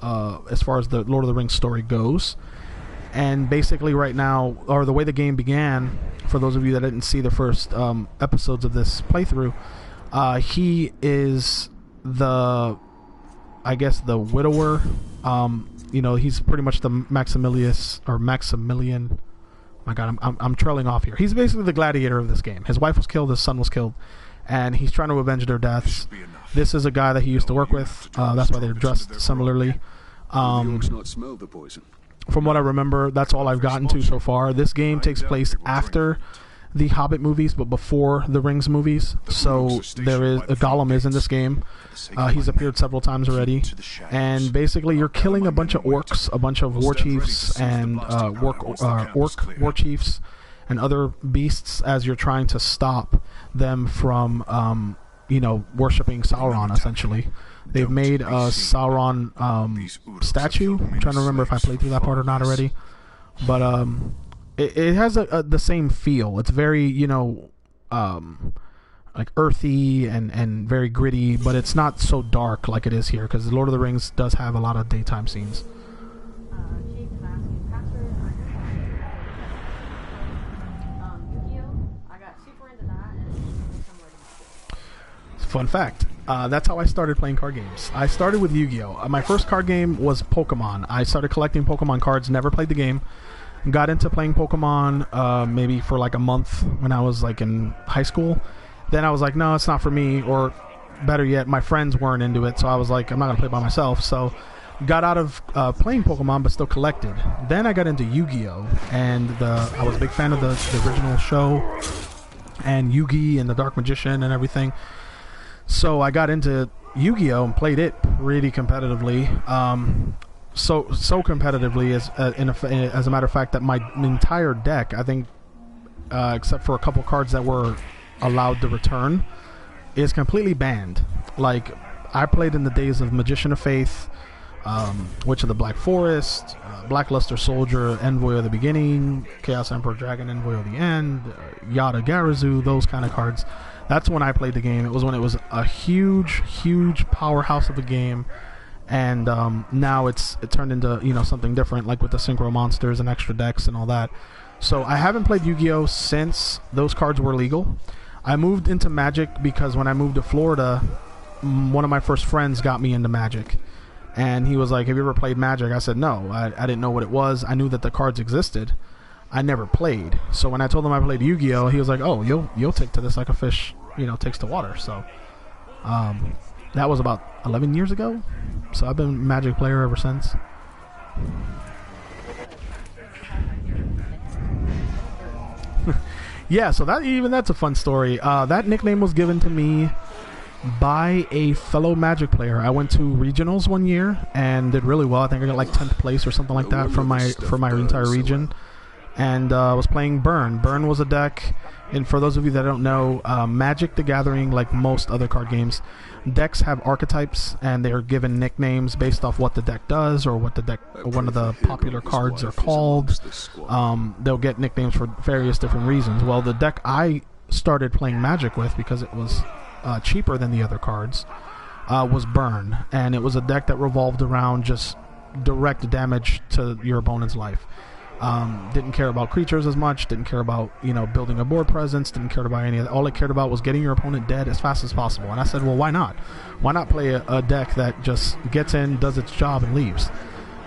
as far as the Lord of the Rings story goes. And basically right now, or the way the game began, for those of you that didn't see the first episodes of this playthrough, he is the widower. He's pretty much the Maximilian. My God, I'm trailing off here. He's basically the gladiator of this game. His wife was killed, his son was killed, and he's trying to avenge their deaths. This is a guy that he used to work with. That's why they're dressed similarly. Not smell the poison. From what I remember, that's all I've gotten to so far. This game takes place after the Hobbit movies, but before the Rings movies. So Gollum is in this game. He's appeared several times already, and basically you're killing a bunch of orcs, a bunch of war chiefs, and orc war chiefs, and other beasts as you're trying to stop them from, worshiping Sauron. Essentially, they've made a Sauron statue. I'm trying to remember if I played through that part or not already, but it has the same feel. It's very, like earthy and very gritty, but it's not so dark like it is here, because the Lord of the Rings does have a lot of daytime scenes. Chief is asking, Pastor, Yu-Gi-Oh! I got super into that, and Fun fact, that's how I started playing card games. I started with Yu-Gi-Oh! My first card game was Pokemon. I started collecting Pokemon cards, never played the game. Got into playing Pokemon maybe for like a month when I was like in high school. Then I was like, no, it's not for me. Or better yet, my friends weren't into it, so I was like, I'm not gonna play by myself. So got out of playing Pokemon, but still collected. Then I got into Yu-Gi-Oh! And I was a big fan of the original show and Yu-Gi and the Dark Magician and everything. So I got into Yu-Gi-Oh! And played it pretty competitively. So competitively as a matter of fact that my entire deck, I think, except for a couple cards that were allowed to return, is completely banned. Like, I played in the days of Magician of Faith, Witch of the Black Forest, Blackluster Soldier, Envoy of the Beginning, Chaos Emperor Dragon, Envoy of the End, Yada Garazu, those kind of cards. That's when I played the game. It was when it was a huge powerhouse of a game. And now it turned into something different, like with the Synchro Monsters and extra decks and all that. So I haven't played Yu-Gi-Oh! Since those cards were legal. I moved into Magic because when I moved to Florida, one of my first friends got me into Magic. And he was like, have you ever played Magic? I said, no, I didn't know what it was. I knew that the cards existed. I never played. So when I told him I played Yu-Gi-Oh!, he was like, oh, you'll take to this like a fish, takes to water. So that was about 11 years ago. So I've been a Magic player ever since. Yeah, so that's a fun story. That nickname was given to me by a fellow Magic player. I went to regionals one year and did really well. I think I got like 10th place or something like that for my entire region. And was playing Burn. Burn was a deck, and for those of you that don't know, Magic the Gathering, like most other card games, decks have archetypes, and they are given nicknames based off what the deck does or what the deck, one of the popular cards are called. They'll get nicknames for various different reasons. Well, the deck I started playing Magic with, because it was cheaper than the other cards, was Burn, and it was a deck that revolved around just direct damage to your opponent's life. Didn't care about creatures as much, didn't care about building a board presence, didn't care about any of that. All it cared about was getting your opponent dead as fast as possible. And I said, well, why not play a deck that just gets in, does its job, and leaves?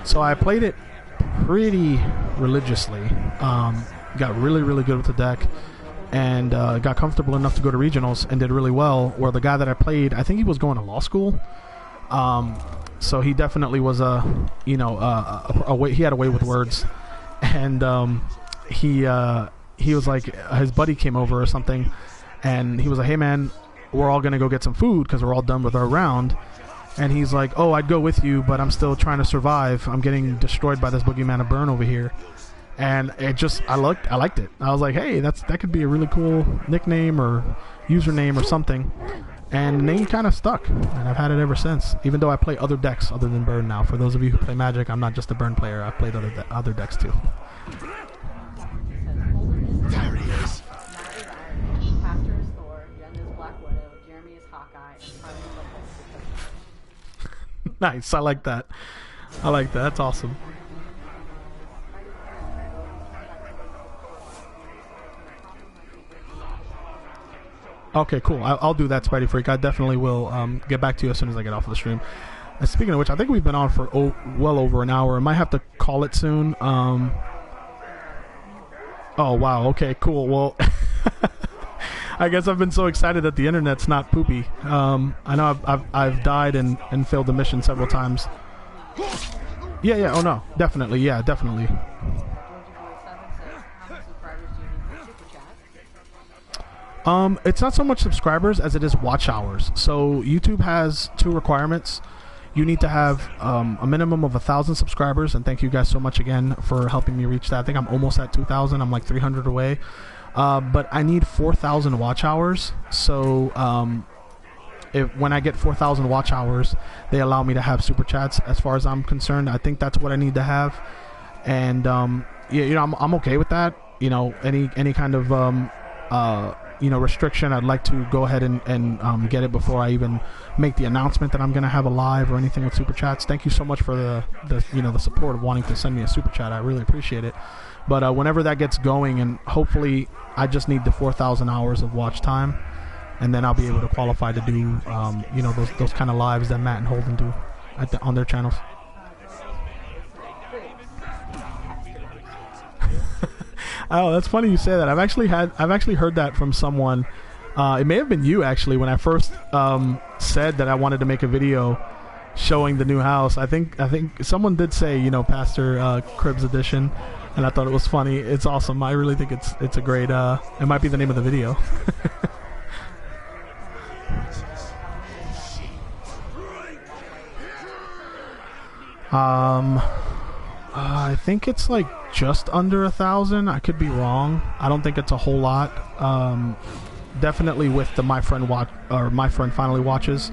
So I played it pretty religiously, got really good with the deck, and got comfortable enough to go to regionals and did really well, where the guy that I played, I think he was going to law school, so he definitely was he had a way with words. And he was like, his buddy came over or something, and he was like, hey man, we're all gonna go get some food because we're all done with our round. And he's like, oh, I'd go with you, but I'm still trying to survive. I'm getting destroyed by this boogeyman of Burn over here. And it just, I liked it. I was like, hey, that could be a really cool nickname or username or something. And the name kind of stuck, and I've had it ever since, even though I play other decks other than Burn now. For those of you who play Magic, I'm not just a Burn player. I've played other decks too. There he is. Pastor is Thor, Jen is Black Widow, Jeremy is Hawkeye, and Harley is Nice, I like that. That's awesome. Okay, cool. I'll do that, Spidey Freak. I definitely will get back to you as soon as I get off of the stream. And speaking of which, I think we've been on for well over an hour. I might have to call it soon. Oh, wow. Okay, cool. Well, I guess I've been so excited that the internet's not poopy. I know I've died and failed the mission several times. Yeah. Oh, no. Definitely. Yeah, definitely. It's not so much subscribers as it is watch hours. So YouTube has 2 requirements. You need to have a minimum of 1,000 subscribers, and thank you guys so much again for helping me reach that. I think I'm almost at 2,000. I'm like 300 away. But I need 4,000 watch hours. So when I get 4,000 watch hours, they allow me to have super chats. As far as I'm concerned, I think that's what I need to have. And I'm okay with that. Any kind of restriction, I'd like to go ahead and get it before I even make the announcement that I'm going to have a live or anything with super chats. Thank you so much for the support of wanting to send me a super chat. I really appreciate it. But whenever that gets going, and hopefully I just need the 4,000 hours of watch time, and then I'll be able to qualify to do those kind of lives that Matt and Holden do on their channels. Oh, that's funny you say that. I've actually heard that from someone. It may have been you actually when I first said that I wanted to make a video showing the new house. I think someone did say Pastor Cribs Edition, and I thought it was funny. It's awesome. I really think it's a great. It might be the name of the video. I think it's like just under 1,000. I could be wrong. I don't think it's a whole lot. Definitely with the My Friend Finally Watches.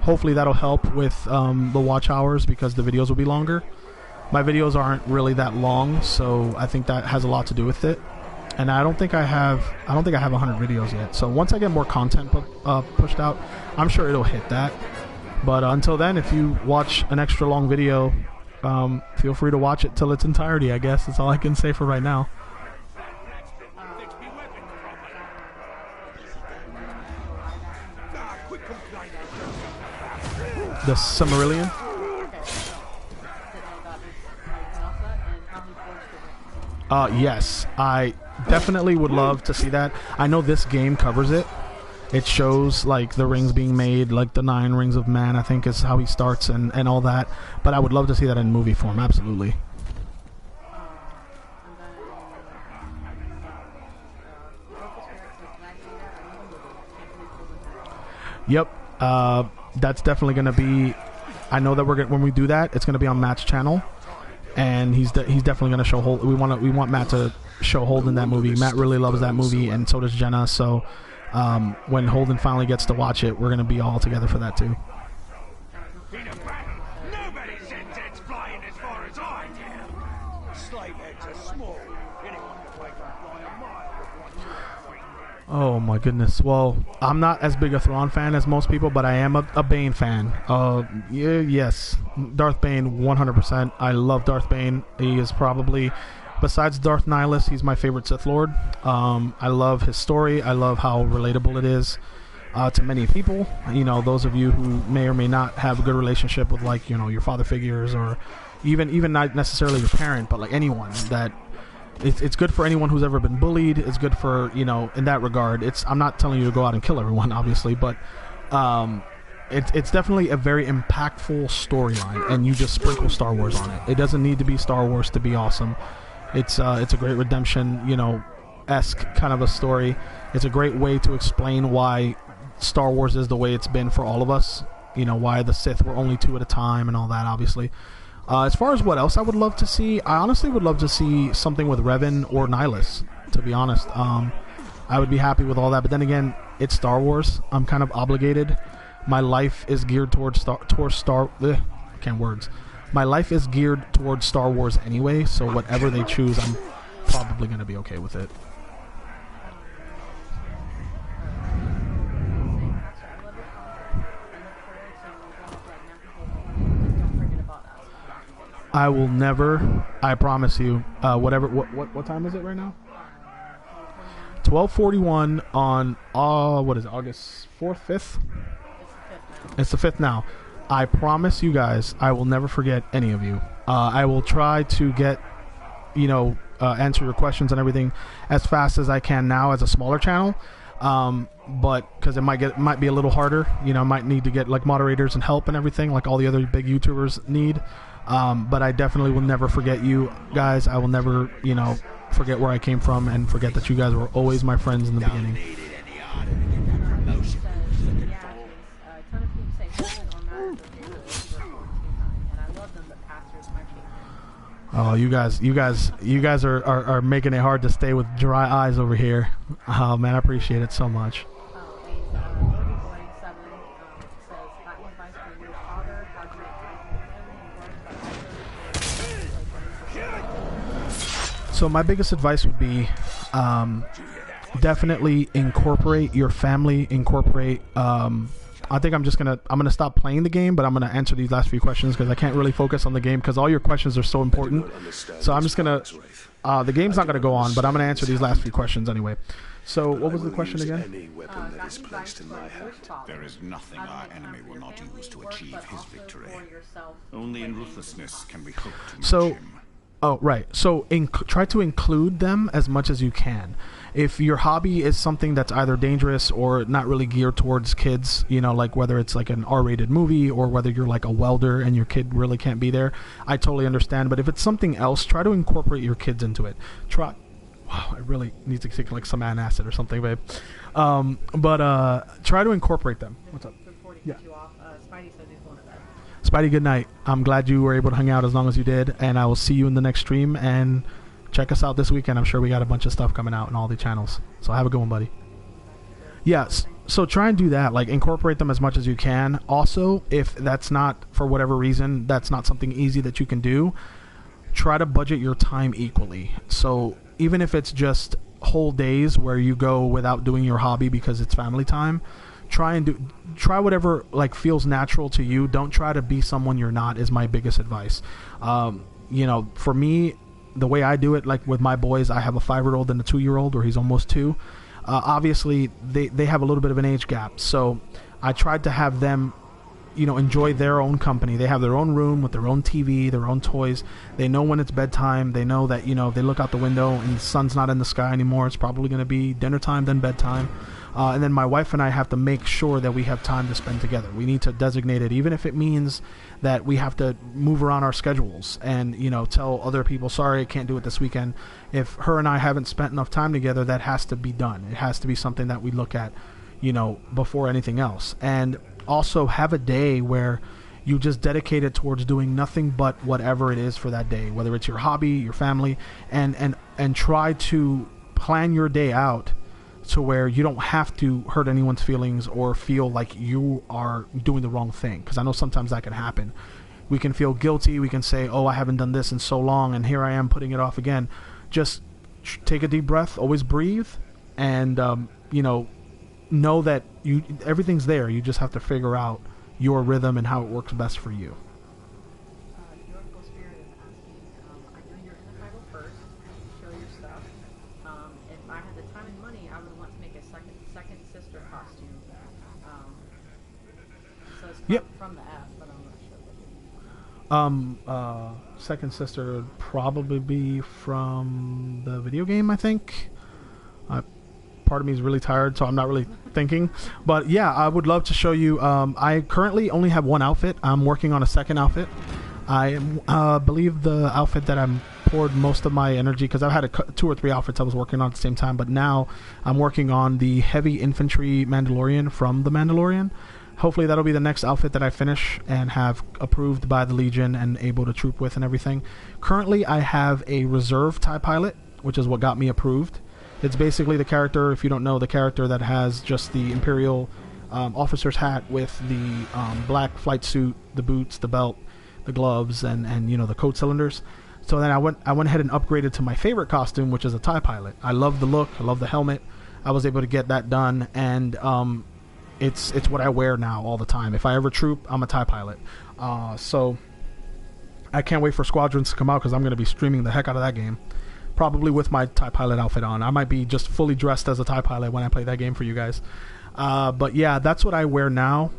Hopefully that'll help with the watch hours because the videos will be longer. My videos aren't really that long, so I think that has a lot to do with it. And I don't think I have 100 videos yet. So once I get more content pushed out, I'm sure it'll hit that. But until then, if you watch an extra long video, feel free to watch it till its entirety. I guess that's all I can say for right now. The Silmarillion. Yes, I definitely would love to see that. I know this game covers it. It shows like the rings being made, like the 9 rings of man, I think is how he starts and all that. But I would love to see that in movie form, absolutely. Yep, that's definitely going to be. I know that when we do that, it's going to be on Matt's channel, and he's definitely going to show Holden. We want Matt to show Holden that movie. Matt really loves that movie, and so does Jenna. So. When Holden finally gets to watch it, we're going to be all together for that too. Nobody sends heads flying as far as I do. Slave heads are small. Anyone can make them fly a mile. Oh my goodness. Well, I'm not as big a Thrawn fan as most people, but I am a Bane fan. Yes, Darth Bane, 100%. I love Darth Bane. He is probably... Besides Darth Nihilus, he's my favorite Sith Lord. I love his story. I love how relatable it is to many people. Those of you who may or may not have a good relationship with, like, your father figures, or even not necessarily your parent, but like anyone that it's good for anyone who's ever been bullied. It's good for in that regard. I'm not telling you to go out and kill everyone, obviously, but it's definitely a very impactful storyline, and you just sprinkle Star Wars on it. It doesn't need to be Star Wars to be awesome. It's a great redemption, esque kind of a story. It's a great way to explain why Star Wars is the way it's been for all of us. Why the Sith were only 2 at a time and all that, obviously. As far as what else I would love to see, I honestly would love to see something with Revan or Nihilus, to be honest. I would be happy with all that, but then again, it's Star Wars. I'm kind of obligated. My life is geared towards My life is geared towards Star Wars anyway, so whatever they choose, I'm probably going to be okay with it. I will never, I promise you, what time is it right now? 12:41 on what is it, August 4th, 5th? It's the 5th now. I promise you guys, I will never forget any of you. I will try to get, answer your questions and everything as fast as I can now as a smaller channel. But because it might be a little harder, I might need to get like moderators and help and everything like all the other big YouTubers need. But I definitely will never forget you guys. I will never, forget where I came from and forget that you guys were always my friends in the beginning. Oh, you guys are making it hard to stay with dry eyes over here. Oh man, I appreciate it so much. So my biggest advice would be definitely incorporate your family, I think I'm gonna stop playing the game, but I'm gonna answer these last few questions because I can't really focus on the game because all your questions are so important. So I'm just gonna the game's not gonna go on, but I'm gonna answer these last few questions anyway. So what was the question again? There is nothing our enemy will not use to achieve his victory. Only in ruthlessness can we hope to match him. Oh, right. So try to include them as much as you can. If your hobby is something that's either dangerous or not really geared towards kids, like whether it's like an R-rated movie or whether you're like a welder and your kid really can't be there, I totally understand. But if it's something else, try to incorporate your kids into it. Wow, I really need to take like some antacid or something, babe. Try to incorporate them. What's up? Yeah. Spidey, good night. I'm glad you were able to hang out as long as you did, and I will see you in the next stream, and check us out this weekend. I'm sure we got a bunch of stuff coming out on all the channels, so have a good one, buddy. Yes, so try and do that, like incorporate them as much as you can. Also, if that's not, for whatever reason, that's not something easy that you can do, try to budget your time equally. So even if it's just whole days where you go without doing your hobby because it's family time, try whatever like feels natural to you. Don't try to be someone you're not, is my biggest advice. For me, the way I do it, like with my boys, I have a 5-year-old and a 2-year-old, or he's almost 2. Obviously they have a little bit of an age gap, so I tried to have them enjoy their own company. They have their own room with their own TV, their own toys. They know when it's bedtime. They know that they look out the window and the sun's not in the sky anymore. It's probably going to be dinner time, then bedtime. And then my wife and I have to make sure that we have time to spend together. We need to designate it, even if it means that we have to move around our schedules and, tell other people, sorry, I can't do it this weekend. If her and I haven't spent enough time together, that has to be done. It has to be something that we look at, before anything else. And also have a day where you just dedicate it towards doing nothing but whatever it is for that day, whether it's your hobby, your family, and try to plan your day out to where you don't have to hurt anyone's feelings or feel like you are doing the wrong thing. Because I know sometimes that can happen. We can feel guilty. We can say, oh, I haven't done this in so long, and here I am putting it off again. Just take a deep breath, always breathe, and, know that everything's there. You just have to figure out your rhythm and how it works best for you. Yep. From the app, but I'm not sure. Second sister would probably be from the video game, I think. Part of me is really tired, so I'm not really thinking. But yeah, I would love to show you. I currently only have one outfit. I'm working on a second outfit. I believe the outfit that I'm poured most of my energy, because I've had 2 or 3 outfits I was working on at the same time, but now I'm working on the heavy infantry Mandalorian from the Mandalorian. Hopefully that'll be the next outfit that I finish and have approved by the Legion and able to troop with and everything. Currently I have a reserve TIE pilot, which is what got me approved. It's basically the character, if you don't know, the character that has just the Imperial officer's hat with the black flight suit, the boots, the belt, the gloves, and the code cylinders. So then I went ahead and upgraded to my favorite costume, which is a TIE pilot. I love the look, I love the helmet. I was able to get that done, and it's what I wear now all the time. If I ever troop, I'm a TIE pilot. So I can't wait for Squadrons to come out because I'm going to be streaming the heck out of that game. probably with my TIE Pilot outfit on. I might be just fully dressed as a TIE Pilot when I play that game for you guys. But yeah, that's what I wear now.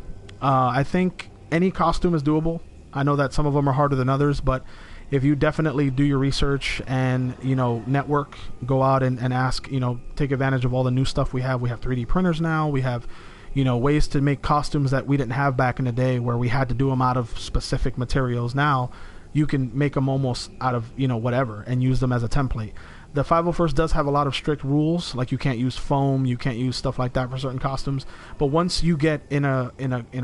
I think any costume is doable. I know that some of them are harder than others, but if you definitely do your research and, you know, network, go out and ask, you know, take advantage of all the new stuff we have. We have 3D printers now. We have, you know, ways to make costumes that we didn't have back in the day where we had to do them out of specific materials. Now you can make them almost out of, you know, whatever and use them as a template. The 501st does have a lot of strict rules, like you can't use foam, you can't use stuff like that for certain costumes. But once you get in a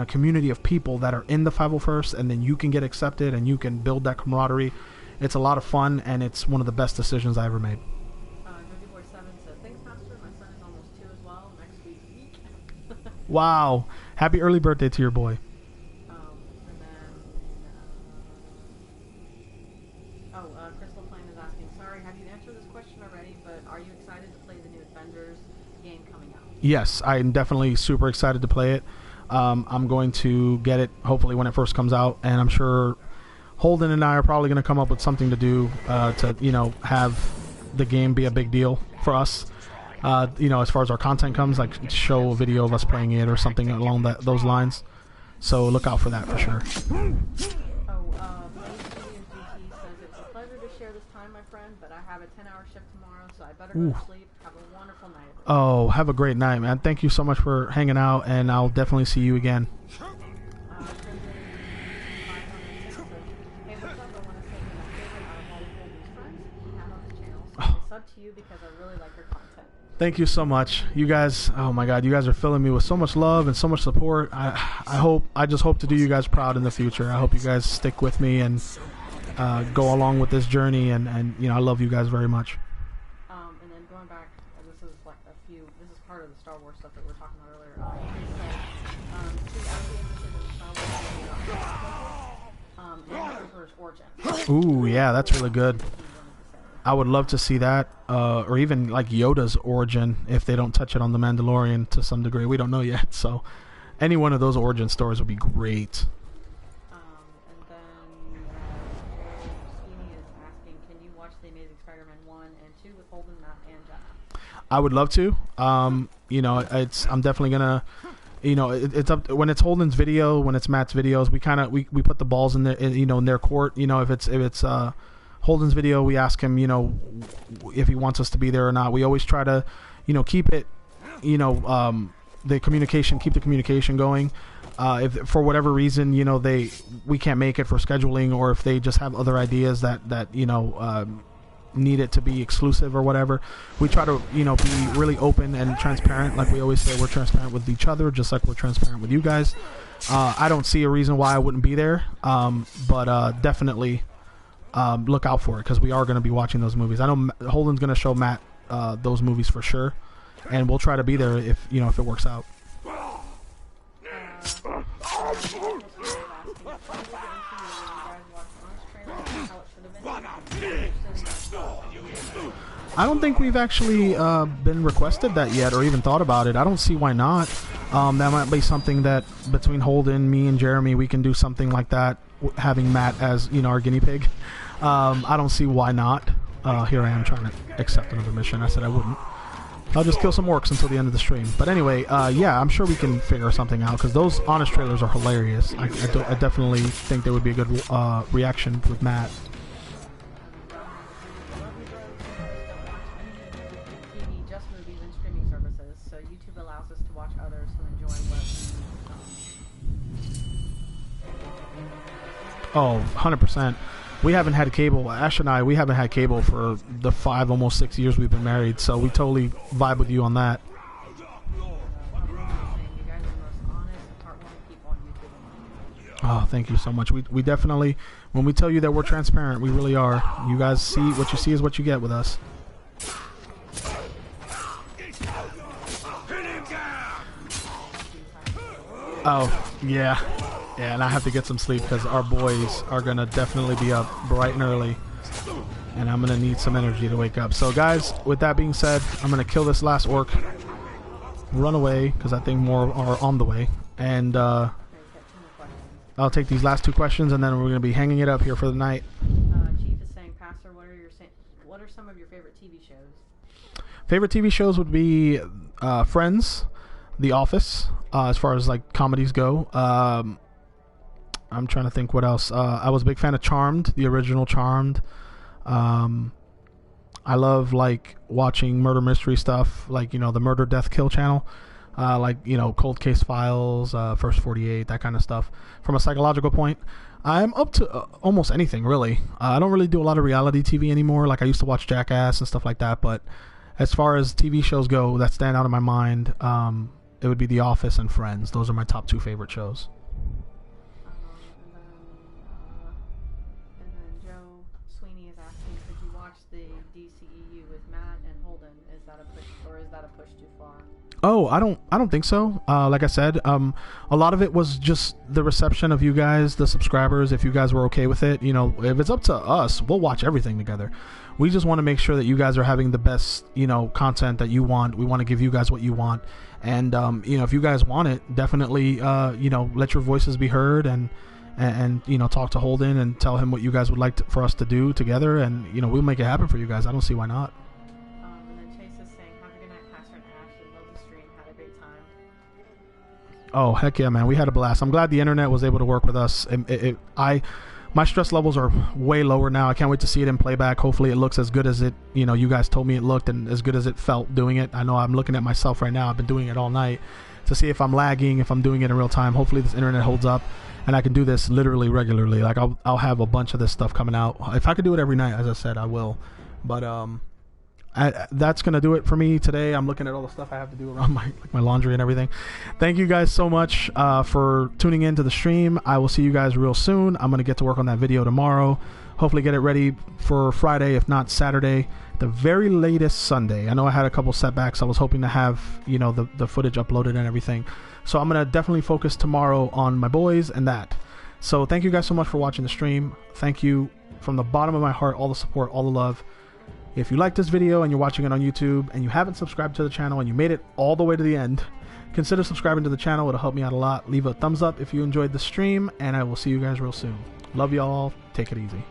community of people that are in the 501st, and then you can get accepted and you can build that camaraderie, it's a lot of fun, and it's one of the best decisions I ever made. Boy 7 said, thanks, Pastor. My son is almost 2 as well. Next week. Wow! Happy early birthday to your boy. Crystal Flame is asking, sorry, have you answered this question already, but are you excited to play the new Avengers game coming out? Yes, I'm definitely super excited to play it. I'm going to get it hopefully when it first comes out, and I'm sure Holden and I are probably going to come up with something to do to, you know, have the game be a big deal for us. You know, as far as our content comes, like show a video of us playing it or something along those lines. So look out for that for sure. But I have a 10-hour shift tomorrow, so I better go to sleep. Have a wonderful night. Oh, have a great night, man. Thank you so much for hanging out, and I'll definitely see you again. Hey, what's up? I want to say that my favorite out of all of Holden's friends he had on his channel, so I sub to you because I really like your content. Thank you so much. You guys, oh my God, you guys are filling me with so much love and so much support. I just hope to do you guys proud in the future. I hope you guys stick with me and go along with this journey, and you know, I love you guys very much. And then going back, this is like this is part of the Star Wars stuff that we were talking about earlier. And Emperor's origin. Ooh, yeah, that's really good. I would love to see that, or even like Yoda's origin if they don't touch it on The Mandalorian to some degree. We don't know yet, so any one of those origin stories would be great. I would love to. You know, I'm definitely gonna. You know, it's up when it's Holden's video, when it's Matt's videos. We put the balls in their, you know, in their court. You know, if it's Holden's video, we ask him, you know, if he wants us to be there or not. We always try to, you know, keep it, you know, keep the communication going. If for whatever reason, you know, we can't make it for scheduling, or if they just have other ideas that you know. Need it to be exclusive or whatever, we try to, you know, be really open and transparent. Like we always say, we're transparent with each other, just like we're transparent with you guys. I don't see a reason why I wouldn't be there, but definitely look out for it, because we are going to be watching those movies. I know Holden's going to show Matt those movies for sure, and we'll try to be there if, you know, if it works out. I don't think we've actually been requested that yet, or even thought about it. I don't see why not. That might be something that between Holden, me, and Jeremy, we can do something like that, having Matt as, you know, our guinea pig. I don't see why not. Here I am trying to accept another mission. I said I wouldn't. I'll just kill some orcs until the end of the stream. But anyway, yeah, I'm sure we can figure something out, because those honest trailers are hilarious. I definitely think there would be a good reaction with Matt. Oh, 100%. We haven't had cable. Ash and I, we haven't had cable for the 5, almost 6 years we've been married, so we totally vibe with you on that. Oh, thank you so much. We definitely, when we tell you that we're transparent, we really are. You guys see, what you see is what you get with us. Oh, yeah. Yeah, and I have to get some sleep because our boys are going to definitely be up bright and early. And I'm going to need some energy to wake up. So, guys, with that being said, I'm going to kill this last orc. Run away, because I think more are on the way. And I'll take these last 2 questions, and then we're going to be hanging it up here for the night. Chief is saying, Pastor, what are some of your favorite TV shows? Favorite TV shows would be Friends, The Office, as far as like comedies go. I'm trying to think what else. I was a big fan of Charmed, the original Charmed. I love like watching murder mystery stuff, like, you know, the Murder Death Kill channel, like, you know, Cold Case Files, First 48, that kind of stuff. From a psychological point, I'm up to almost anything, really. I don't really do a lot of reality TV anymore. Like, I used to watch Jackass and stuff like that, but as far as TV shows go that stand out in my mind, it would be The Office and Friends. Those are my top 2 favorite shows. And then Joe Sweeney is asking, could you watch the DCEU with Matt and Holden? Is that a push, or is that a push too far? Oh, I don't think so. Like I said, a lot of it was just the reception of you guys, the subscribers. If you guys were okay with it, you know, if it's up to us, we'll watch everything together. We just want to make sure that you guys are having the best, you know, content that you want. We want to give you guys what you want, and you know, if you guys want it, definitely, you know, let your voices be heard, and you know, talk to Holden and tell him what you guys would like for us to do together, and you know, we'll make it happen for you guys. I don't see why not. And then Chase is saying, have a good night, Pastor and Ashley. Love the stream. Had a great time. Oh, heck yeah, man. We had a blast. I'm glad the internet was able to work with us. My stress levels are way lower now. I can't wait to see it in playback. Hopefully it looks as good as it, you know, you guys told me it looked, and as good as it felt doing it. I know I'm looking at myself right now. I've been doing it all night to see if I'm lagging, if I'm doing it in real time. Hopefully this internet holds up and I can do this literally regularly. Like, I'll have a bunch of this stuff coming out. If I could do it every night, as I said, I will. But that's gonna do it for me today. I'm looking at all the stuff I have to do around my laundry and everything. Thank you guys so much for tuning in to the stream. I will see you guys real soon. I'm gonna get to work on that video tomorrow. Hopefully get it ready for Friday, if not Saturday, the very latest Sunday. I know I had a couple setbacks. I was hoping to have, you know, the footage uploaded and everything. So I'm gonna definitely focus tomorrow on my boys and that. So thank you guys so much for watching the stream. Thank you from the bottom of my heart, all the support, all the love. If you like this video and you're watching it on YouTube and you haven't subscribed to the channel and you made it all the way to the end, consider subscribing to the channel. It'll help me out a lot. Leave a thumbs up if you enjoyed the stream, and I will see you guys real soon. Love y'all. Take it easy.